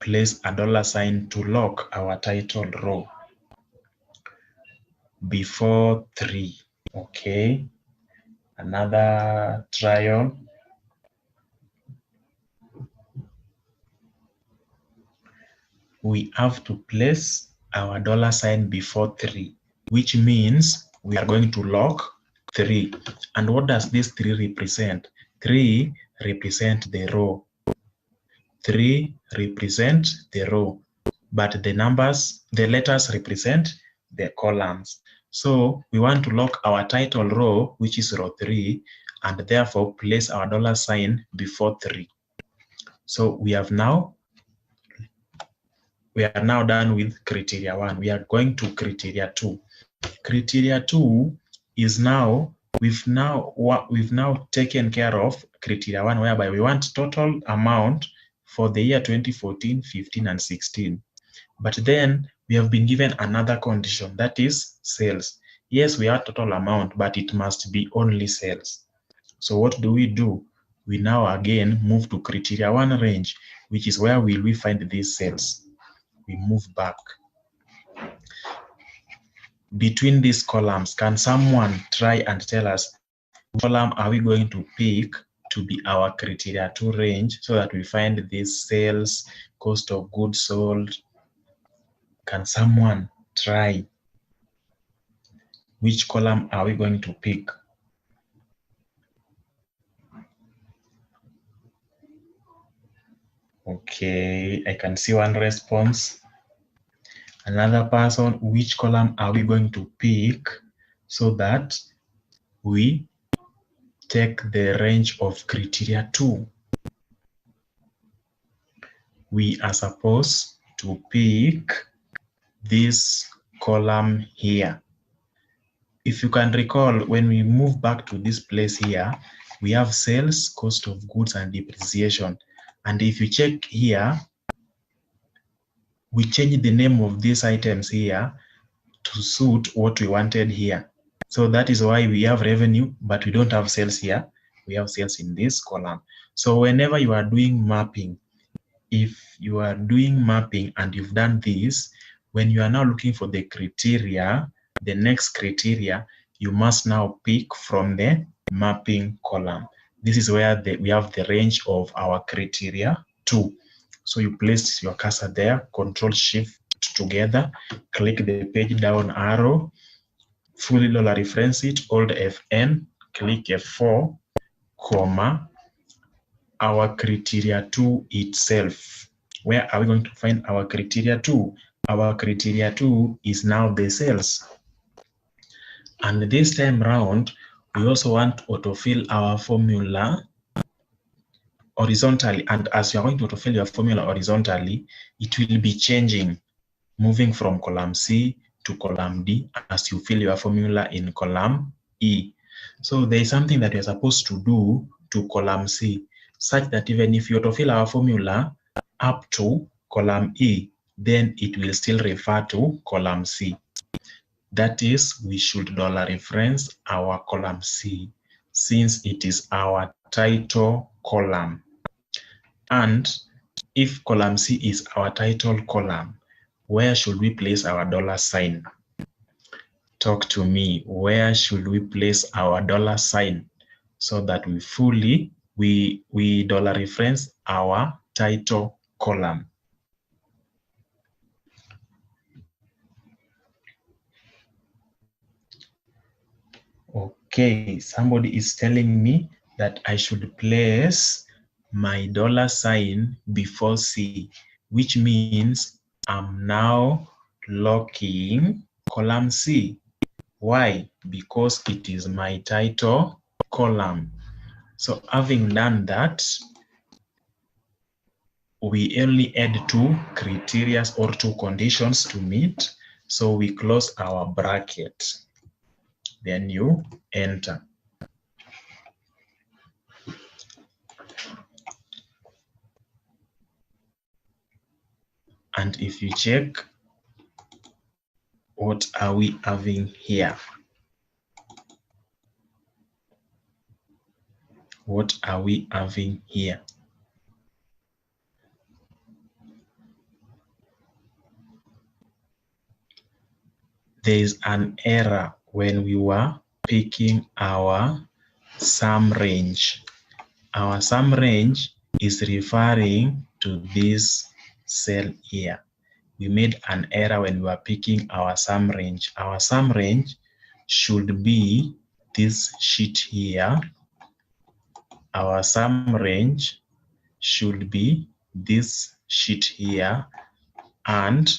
place a $sign to lock our title row before 3, okay? Another trial. We have to place our $sign before 3, which means we are going to lock 3. And what does this 3 represent? 3 represent the row. 3 represent the row, but the numbers, the letters represent the columns. So we want to lock our title row, which is row 3, and therefore place our $sign before 3. So we are now done with criteria 1. We are going to criteria 2. Criteria 2 is now, we've now taken care of criteria 1, whereby we want total amount for the year 2014, 15, and 16. But then we have been given another condition, that is sales. Yes, we have total amount, but it must be only sales. So what do? We now again move to criteria 1 range, which is where will we find these sales. We move back. Between these columns, can someone try and tell us which column are we going to pick to be our criteria 2 range so that we find these sales, cost of goods sold? Can someone try? Which column are we going to pick? Okay, I can see one response. Another person, which column are we going to pick so that we take the range of criteria 2? We are supposed to pick this column here. If you can recall, when we move back to this place here, we have sales, cost of goods, and depreciation. And if you check here, we change the name of these items here to suit what we wanted here. So that is why we have revenue, but we don't have sales here. We have sales in this column. So whenever you are doing mapping, if you are doing mapping and you've done this, when you are now looking for the criteria, the next criteria, you must now pick from the mapping column. This is where we have the range of our criteria 2. So you place your cursor there, Control Shift together, click the page down arrow, fully dollar reference it, hold Fn, click F4, comma, our criteria 2 itself. Where are we going to find our criteria 2? Our criteria 2 is now the cells. And this time round, we also want to autofill our formula horizontally. And as you are going to autofill your formula horizontally, it will be changing, moving from column C to column D as you fill your formula in column E. So there is something that we are supposed to do to column C, such that even if you autofill our formula up to column E, then it will still refer to column C. That is, we should dollar reference our column C, since it is our title column. And if column C is our title column, where should we place our dollar sign? Talk to me. Where should we place our dollar sign so that we dollar reference our title column? Okay, somebody is telling me that I should place my dollar sign before C, which means I'm now locking column C. Why? Because it is my title column. So having done that, we only add 2 criteria or 2 conditions to meet. So we close our bracket. Then you enter. And if you check, what are we having here? What are we having here? There is an error when we were picking our sum range. Our sum range is referring to this cell here. We made an error when we were picking our sum range. Our sum range should be this sheet here. Our sum range should be this sheet here, and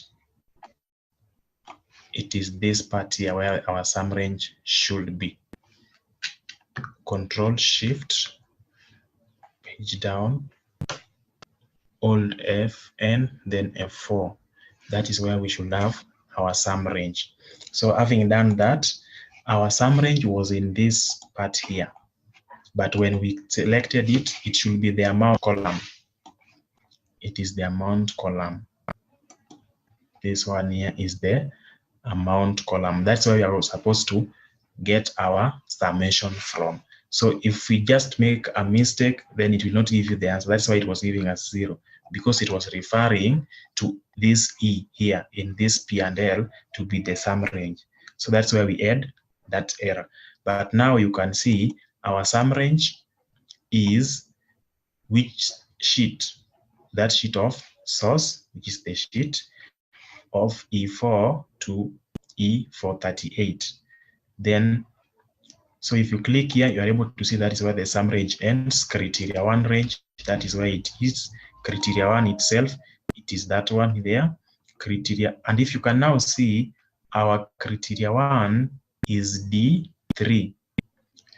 it is this part here where our sum range should be. Control Shift, page down, hold Fn, then F4. That is where we should have our sum range. So having done that, our sum range was in this part here. But when we selected it, it should be the amount column. It is the amount column. This one here is the amount column. That's where we are supposed to get our summation from. So if we just make a mistake, then it will not give you the answer. That's why it was giving us 0, because it was referring to this E here in this P and L to be the sum range. So that's where we add that error. But now you can see our sum range is which sheet? That sheet of source, which is the sheet of E4 to E438. Then, so if you click here, you are able to see that is where the sum range ends. Criteria 1 range, that is where it is. Criteria 1 itself, it is that one there. Criteria, and if you can now see, our criteria 1 is D3.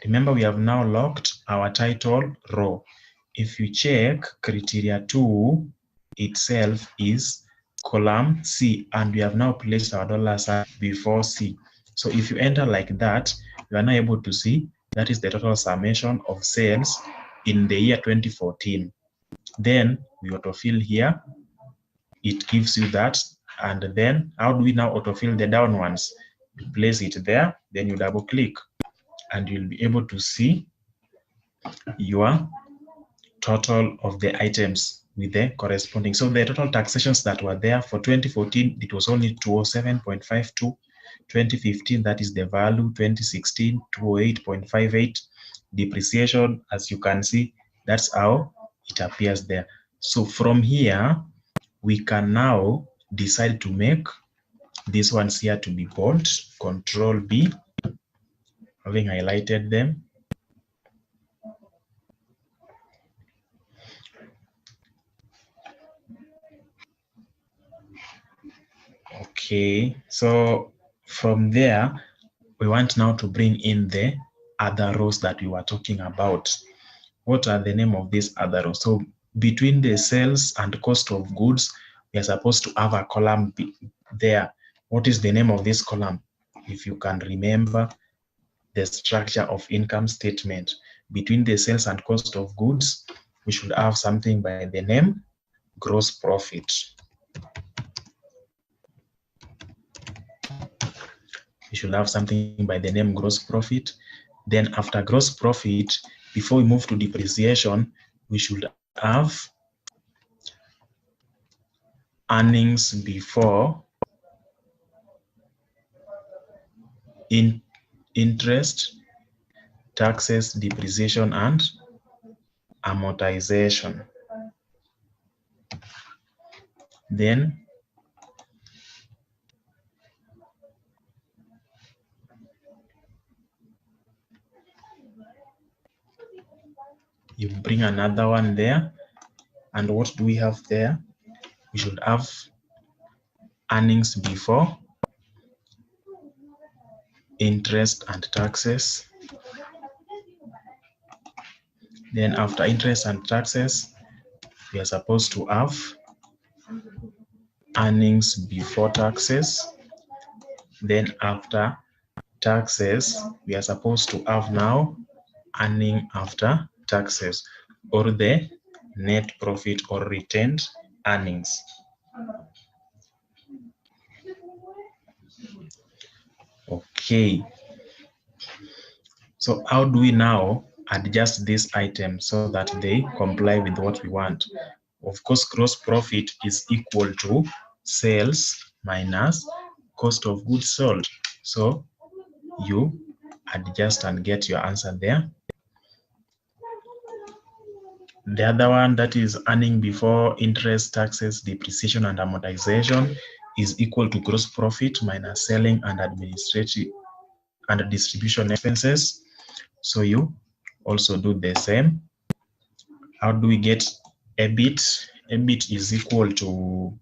Remember, we have now locked our title row. If you check, criteria 2 itself is column C, and we have now placed our dollar sign before C. So if you enter like that, you are now able to see that is the total summation of sales in the year 2014. Then we autofill here. It gives you that. And then how do we now autofill the down ones? You place it there, then you double click, and you'll be able to see your total of the items with the corresponding. So the total taxations that were there for 2014, it was only 207.52. 2015, that is the value. 2016, 208.58. Depreciation, as you can see, that's how it appears there. So from here, we can now decide to make these ones here to be bold. Control B, having highlighted them. Okay, so from there, we want now to bring in the other rows that we were talking about. What are the name of these other rows? So between the sales and cost of goods, we are supposed to have a column there. What is the name of this column? If you can remember the structure of income statement, between the sales and cost of goods, we should have something by the name gross profit. We should have something by the name gross profit. Then after gross profit, before we move to depreciation, we should have earnings before interest, taxes, depreciation, and amortization. Then you bring another one there. And what do we have there? We should have earnings before interest and taxes. Then after interest and taxes, we are supposed to have earnings before taxes. Then after taxes, we are supposed to have now earning after taxes, or the net profit or retained earnings. Okay. So how do we now adjust these items so that they comply with what we want? Of course, gross profit is equal to sales minus cost of goods sold. So you adjust and get your answer there. The other one, that is earning before interest, taxes, depreciation, and amortization, is equal to gross profit minus selling and administrative and distribution expenses. So you also do the same. How do we get EBIT? EBIT is equal to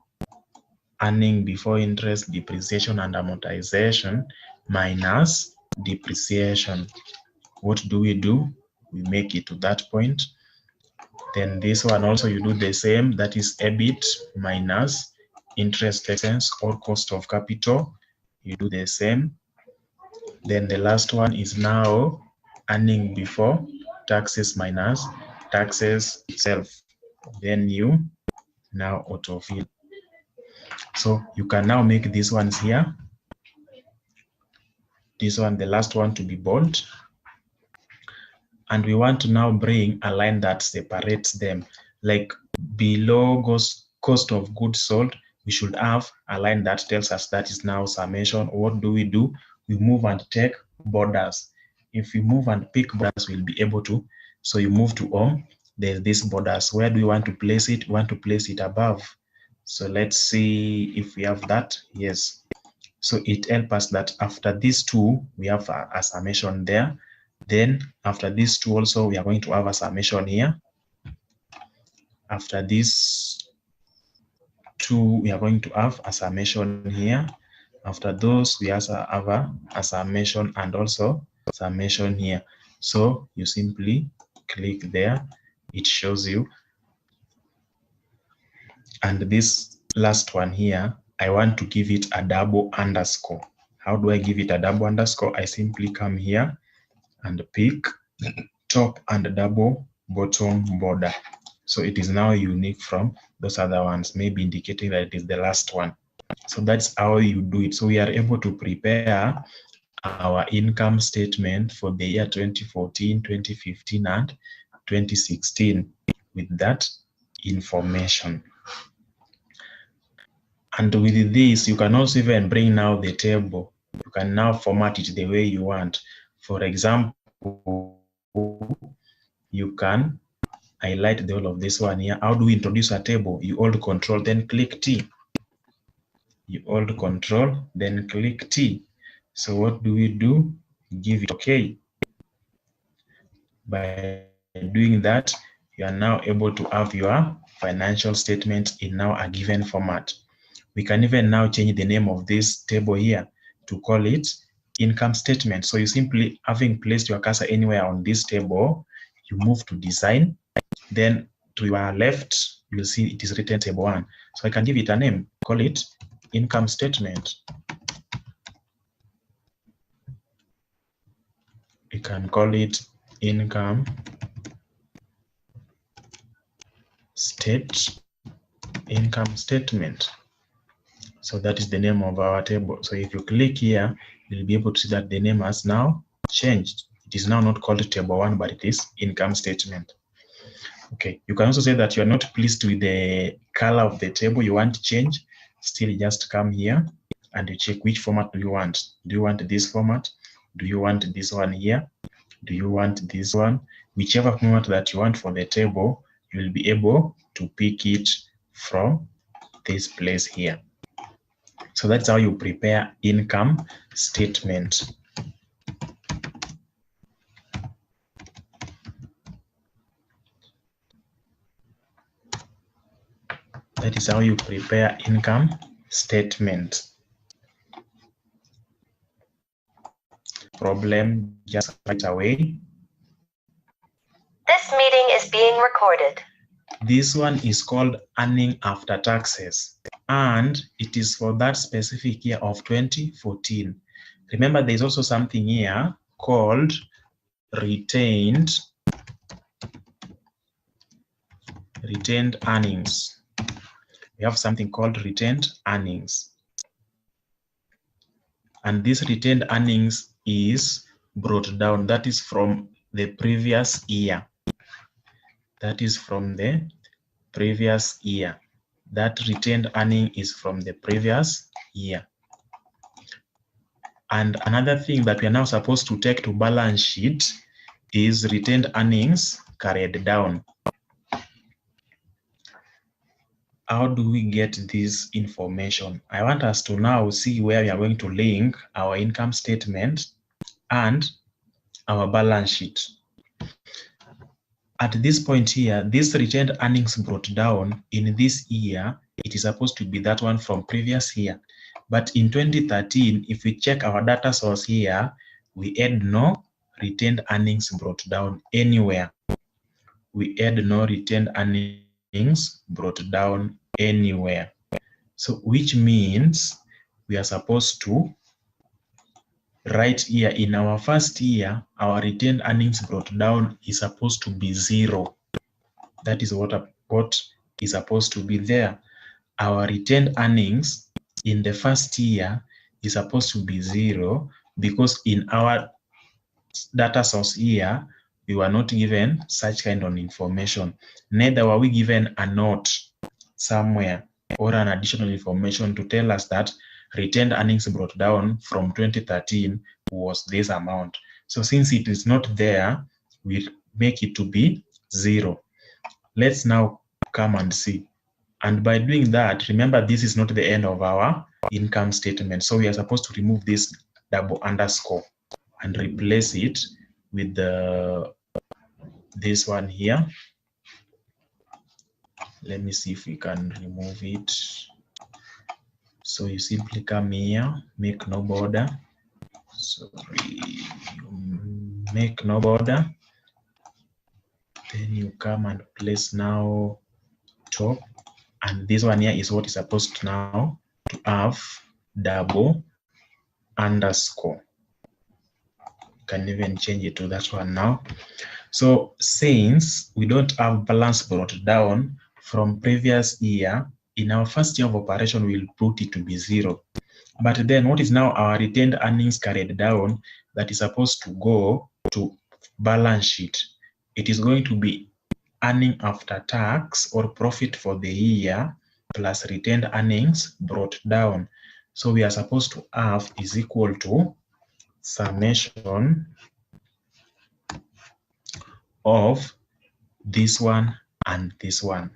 earning before interest, depreciation, and amortization minus depreciation. What do? We make it to that point. Then this one also you do the same, that is EBIT minus interest expense or cost of capital. You do the same. Then the last one is now earning before taxes minus taxes itself. Then you now autofill. So you can now make these ones here. This one, the last one, to be bold. And we want to now bring a line that separates them. Like below cost of goods sold, we should have a line that tells us that is now summation. What do? We move and take borders. If we move and pick borders, we'll be able to. So you move to home, there's this borders. Where do we want to place it? We want to place it above. So let's see if we have that. Yes. So it helps us that after these two, we have a summation there. Then after these two also, we are going to have a summation here. After these two, we are going to have a summation here. After those, we also have a summation and also summation here. So you simply click there, it shows you. And this last one here, I want to give it a double underscore. How do I give it a double underscore? I simply come here and pick top and double bottom border. So it is now unique from those other ones, maybe indicating that it is the last one. So that's how you do it. So we are able to prepare our income statement for the year 2014, 2015, and 2016 with that information. And with this, you can also even bring now the table. You can now format it the way you want. For example, you can highlight the whole of this one here. How do we introduce a table? You hold Control, then click T. You hold Control, then click T. So what do? give it OK. By doing that, you are now able to have your financial statement in now a given format. We can even now change the name of this table here to call it income statement. So you simply, having placed your cursor anywhere on this table, you move to design, then to your left, you will see it is written table 1. So I can give it a name, call it income statement. You can call it income statement. So that is the name of our table. So if you click here, you'll be able to see that the name has now changed. It is now not called table 1, but it is income statement. Okay, you can also say that you are not pleased with the color of the table, you want to change. Still, just come here and you check which format do you want. Do you want this format? Do you want this one here? Do you want this one? Whichever format that you want for the table, you will be able to pick it from this place here. So that's how you prepare income statement. That is how you prepare income statement. Problem just right away. This meeting is being recorded. This one is called earning after taxes, and it is for that specific year of 2014. Remember, there's also something here called retained earnings. We have something called retained earnings. And this retained earnings is brought down. That is from the previous year. That is from the previous year. That retained earning is from the previous year. And another thing that we are now supposed to take to balance sheet is retained earnings carried down. How do we get this information? I want us to now see where we are going to link our income statement and our balance sheet. At this point here, this retained earnings brought down in this year, it is supposed to be that one from previous year. But in 2013, if we check our data source here, we had no retained earnings brought down anywhere. We had no retained earnings brought down anywhere. So which means we are supposed to write here in our first year, our retained earnings brought down is supposed to be 0. That is what is supposed to be there. Our retained earnings in the first year is supposed to be 0 because in our data source here, we were not given such kind of information. Neither were we given a note somewhere or an additional information to tell us that retained earnings brought down from 2013 was this amount. So since it is not there, we make it to be 0. Let's now come and see. And by doing that, remember this is not the end of our income statement. So we are supposed to remove this double underscore and replace it with this one here. Let me see if we can remove it. So you simply come here, make no border. Sorry, you make no border. Then you come and place now top. And this one here is what is supposed to now to have double underscore. You can even change it to that one now. So since we don't have balance brought down from previous year, in our first year of operation, we'll put it to be 0. But then what is now our retained earnings carried down that is supposed to go to balance sheet? It is going to be earning after tax or profit for the year plus retained earnings brought down. So we are supposed to have is equal to summation of this one and this one.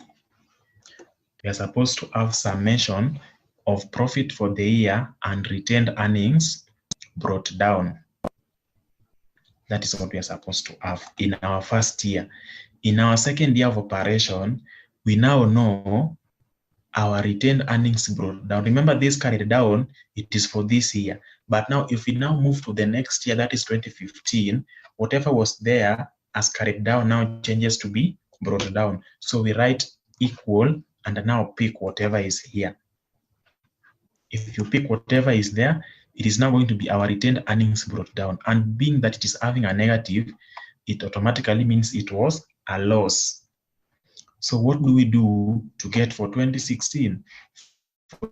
We are supposed to have summation of profit for the year and retained earnings brought down. That is what we are supposed to have in our first year. In our second year of operation, we now know our retained earnings brought down. Remember, this carried down, it is for this year. But now, if we now move to the next year, that is 2015, whatever was there as carried down now changes to be brought down. So we write equal and now pick whatever is here. If you pick whatever is there, it is now going to be our retained earnings brought down. And being that it is having a negative, it automatically means it was a loss. So what do we do to get for 2016? For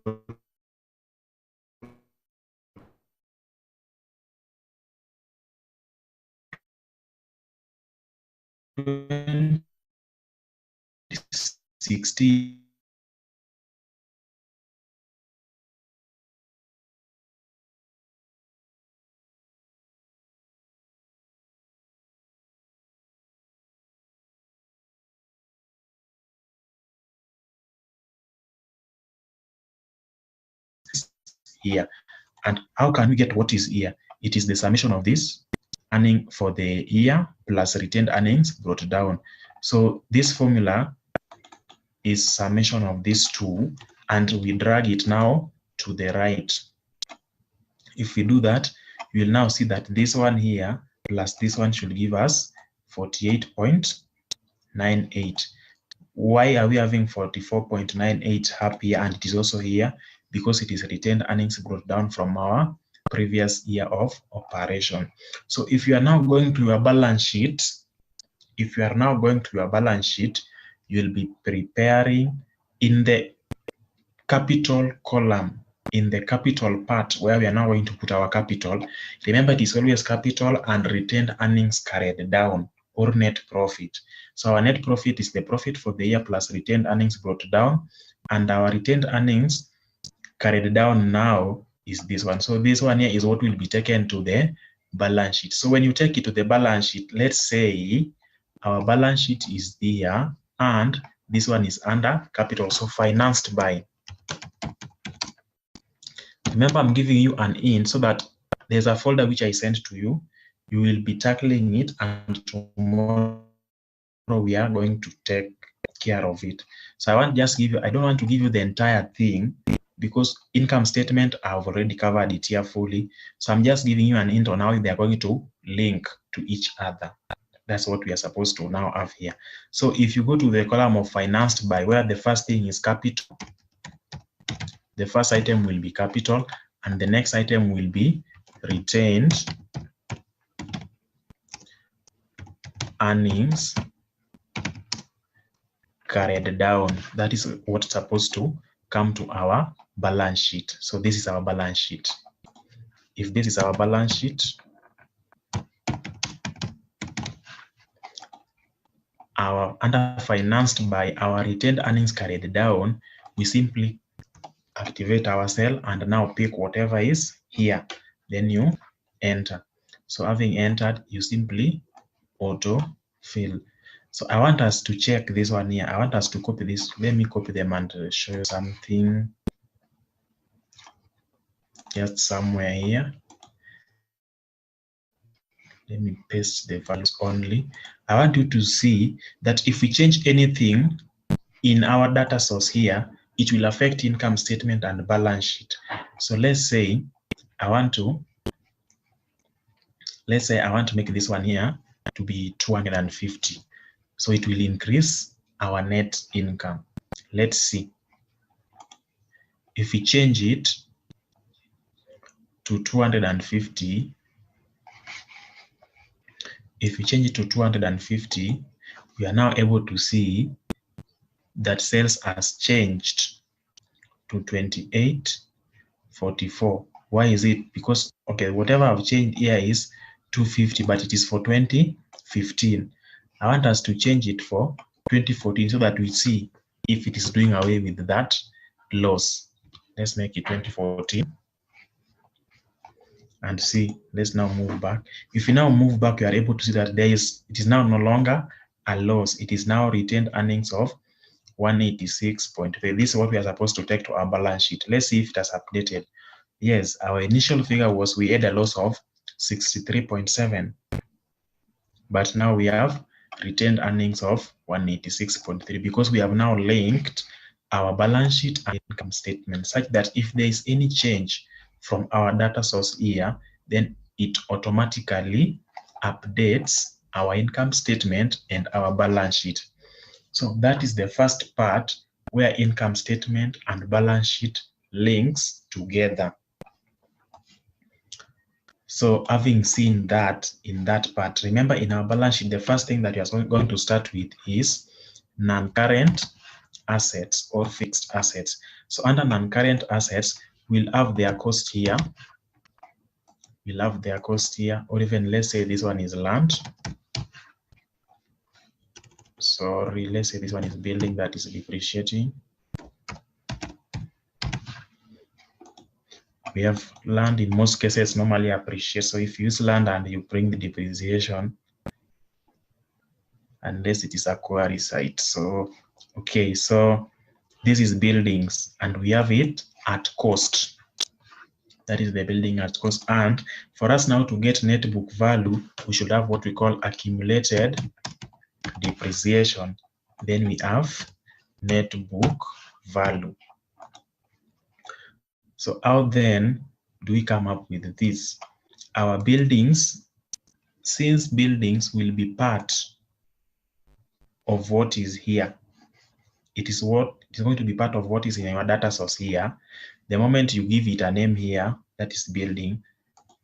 2016, here. And how can we get what is here? It is the summation of this earning for the year plus retained earnings brought down. So this formula is summation of these two, and we drag it now to the right. If we do that, you will now see that this one here plus this one should give us 48.98. Why are we having 44.98 up here and it is also here? Because it is retained earnings brought down from our previous year of operation. So if you are now going to your balance sheet, you'll be preparing in the capital column, in the capital part where we are now going to put our capital. Remember, it is always capital and retained earnings carried down, or net profit. So our net profit is the profit for the year plus retained earnings brought down, and our retained earnings carried down now is this one. So this one here is what will be taken to the balance sheet. So when you take it to the balance sheet, let's say our balance sheet is there and this one is under capital, so financed by. Remember, I'm giving you an in so that there's a folder which I sent to you. You will be tackling it, and tomorrow we are going to take care of it. So I don't want to give you the entire thing because income statement, I've already covered it here fully. So I'm just giving you an hint on how they are going to link to each other. That's what we are supposed to now have here. So if you go to the column of financed by, where the first thing is capital, the first item will be capital, and the next item will be retained earnings carried down. That is what's supposed to come to our balance sheet. So this is our balance sheet. If this is our balance sheet, our under financed by, our retained earnings carried down, we simply activate our cell and now pick whatever is here. Then you enter. So having entered, you simply auto fill. So I want us to check this one here. I want us to copy this. Let me copy them and show you something just somewhere here. Let me paste the values only. I want you to see that if we change anything in our data source here, it will affect income statement and balance sheet. So let's say I want to make this one here to be 250. So it will increase our net income. Let's see. If we change it to 250, we are now able to see that sales has changed to 28.44. Why is it? Because, okay, whatever I've changed here is 250, but it is for 2015. I want us to change it for 2014 so that we see if it is doing away with that loss. Let's make it 2014 and see. Let's now move back. If you now move back, you are able to see that it is now no longer a loss. It is now retained earnings of 186.3. This is what we are supposed to take to our balance sheet. Let's see if it has updated. Yes, our initial figure was we had a loss of 63.7. but now we have retained earnings of 186.3 because we have now linked our balance sheet and income statement such that if there is any change from our data source here, then it automatically updates our income statement and our balance sheet. So that is the first part where income statement and balance sheet links together. So having seen that in that part, remember in our balance sheet, the first thing that we are going to start with is non-current assets or fixed assets. So under non-current assets, we'll have their cost here. We'll have their cost here, or even let's say this one is land. Sorry, let's say this one is building that is depreciating. We have land in most cases normally appreciate. So if you use land and you bring the depreciation, unless it is a quarry site. So, okay, so this is buildings and we have it at cost. That is the building at cost. And for us now to get net book value, we should have what we call accumulated depreciation. Then we have net book value. So how then do we come up with this? Our buildings, since buildings will be part of what is here, it is going to be part of what is in our data source here. The moment you give it a name here, that is building,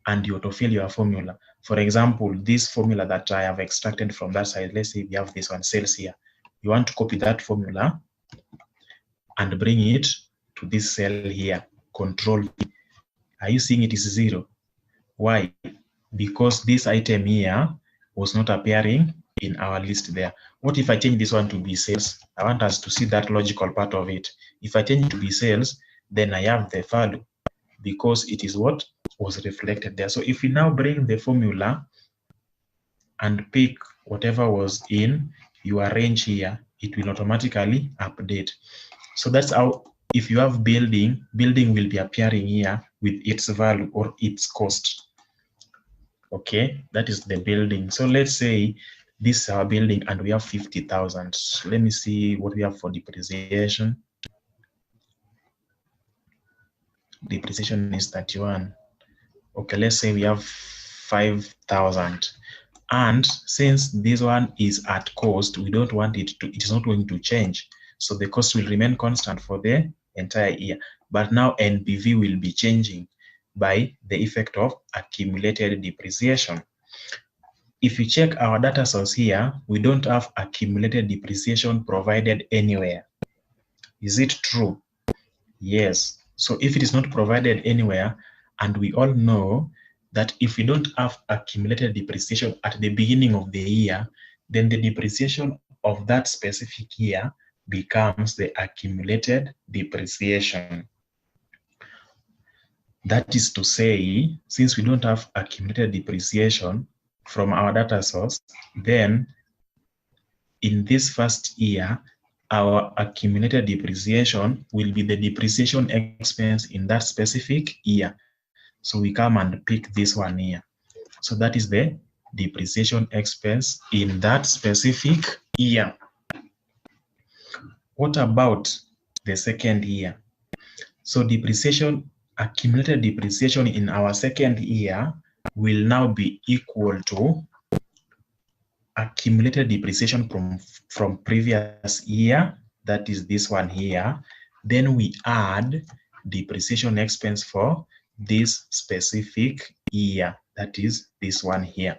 and you autofill your formula. For example, this formula that I have extracted from that side, let's say we have this one, sales here. You want to copy that formula and bring it to this cell here, control V. Are you seeing it is 0? Why? Because this item here was not appearing in our list there. What if I change this one to be sales? I want us to see that logical part of it. If I change it to be sales, then I have the value because it is what was reflected there. So if we now bring the formula and pick whatever was in your range here, it will automatically update. So that's how, if you have building will be appearing here with its value or its cost. Okay, that is the building. So let's say this is our building and we have 50,000. Let me see what we have for depreciation. Depreciation is 31. Okay, let's say we have 5,000. And since this one is at cost, we don't want it to, it is not going to change. So the cost will remain constant for the entire year. But now NPV will be changing by the effect of accumulated depreciation. If you check our data source here, we don't have accumulated depreciation provided anywhere. Is it true? Yes. So if it is not provided anywhere, and we all know that if we don't have accumulated depreciation at the beginning of the year, then the depreciation of that specific year becomes the accumulated depreciation. That is to say, since we don't have accumulated depreciation from our data source, then in this first year, our accumulated depreciation will be the depreciation expense in that specific year. So we come and pick this one here. So that is the depreciation expense in that specific year. What about the second year? So depreciation, accumulated depreciation in our second year will now be equal to accumulated depreciation from previous year, that is this one here. Then we add depreciation expense for this specific year, that is this one here.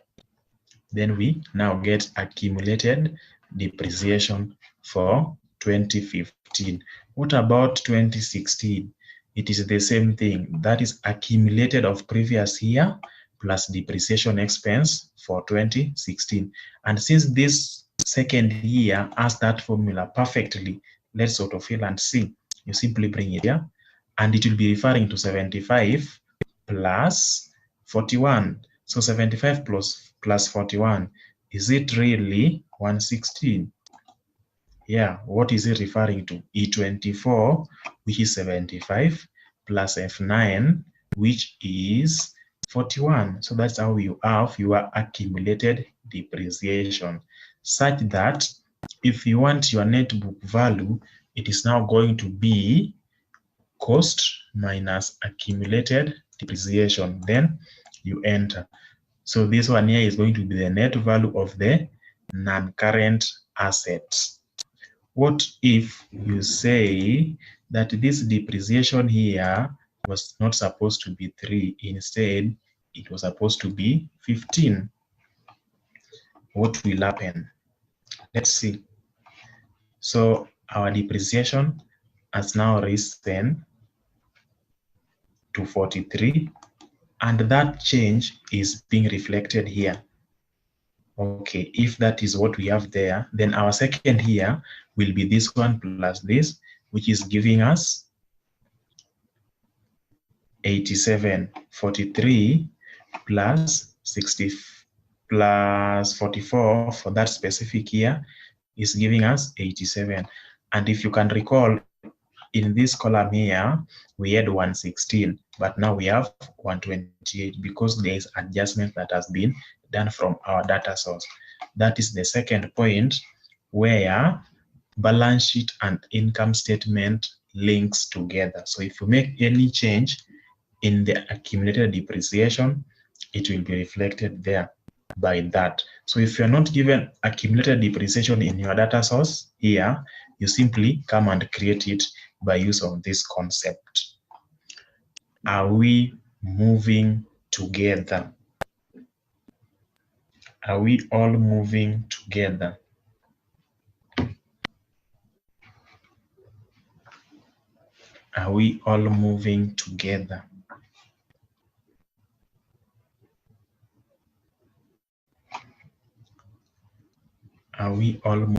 Then we now get accumulated depreciation for 2015. What about 2016? It is the same thing, that is accumulated of previous year plus depreciation expense for 2016. And since this second year has that formula perfectly, let's autofill and see. You simply bring it here, and it will be referring to 75 plus 41. So 75 plus 41, is it really 116? Yeah, what is it referring to? E24, which is 75, plus F9, which is 41. So that's how you have your accumulated depreciation, such that if you want your net book value, it is now going to be cost minus accumulated depreciation. Then you enter. So this one here is going to be the net value of the non-current assets. What if you say that this depreciation here was not supposed to be 3, instead it was supposed to be 15? What will happen? Let's see. So our depreciation has now risen to 43, and that change is being reflected here. Okay, if that is what we have there, then our second here will be this one plus this, which is giving us 87. 43 plus 60 plus 44 for that specific year is giving us 87. And if you can recall, in this column here, we had 116, but now we have 128 because there is adjustment that has been done from our data source. That is the second point where balance sheet and income statement links together. So if you make any change in the accumulated depreciation, it will be reflected there by that. So if you're not given accumulated depreciation in your data source here, you simply come and create it by use of this concept. Are we moving together? Are we all moving together? Are we all moving together? Are we all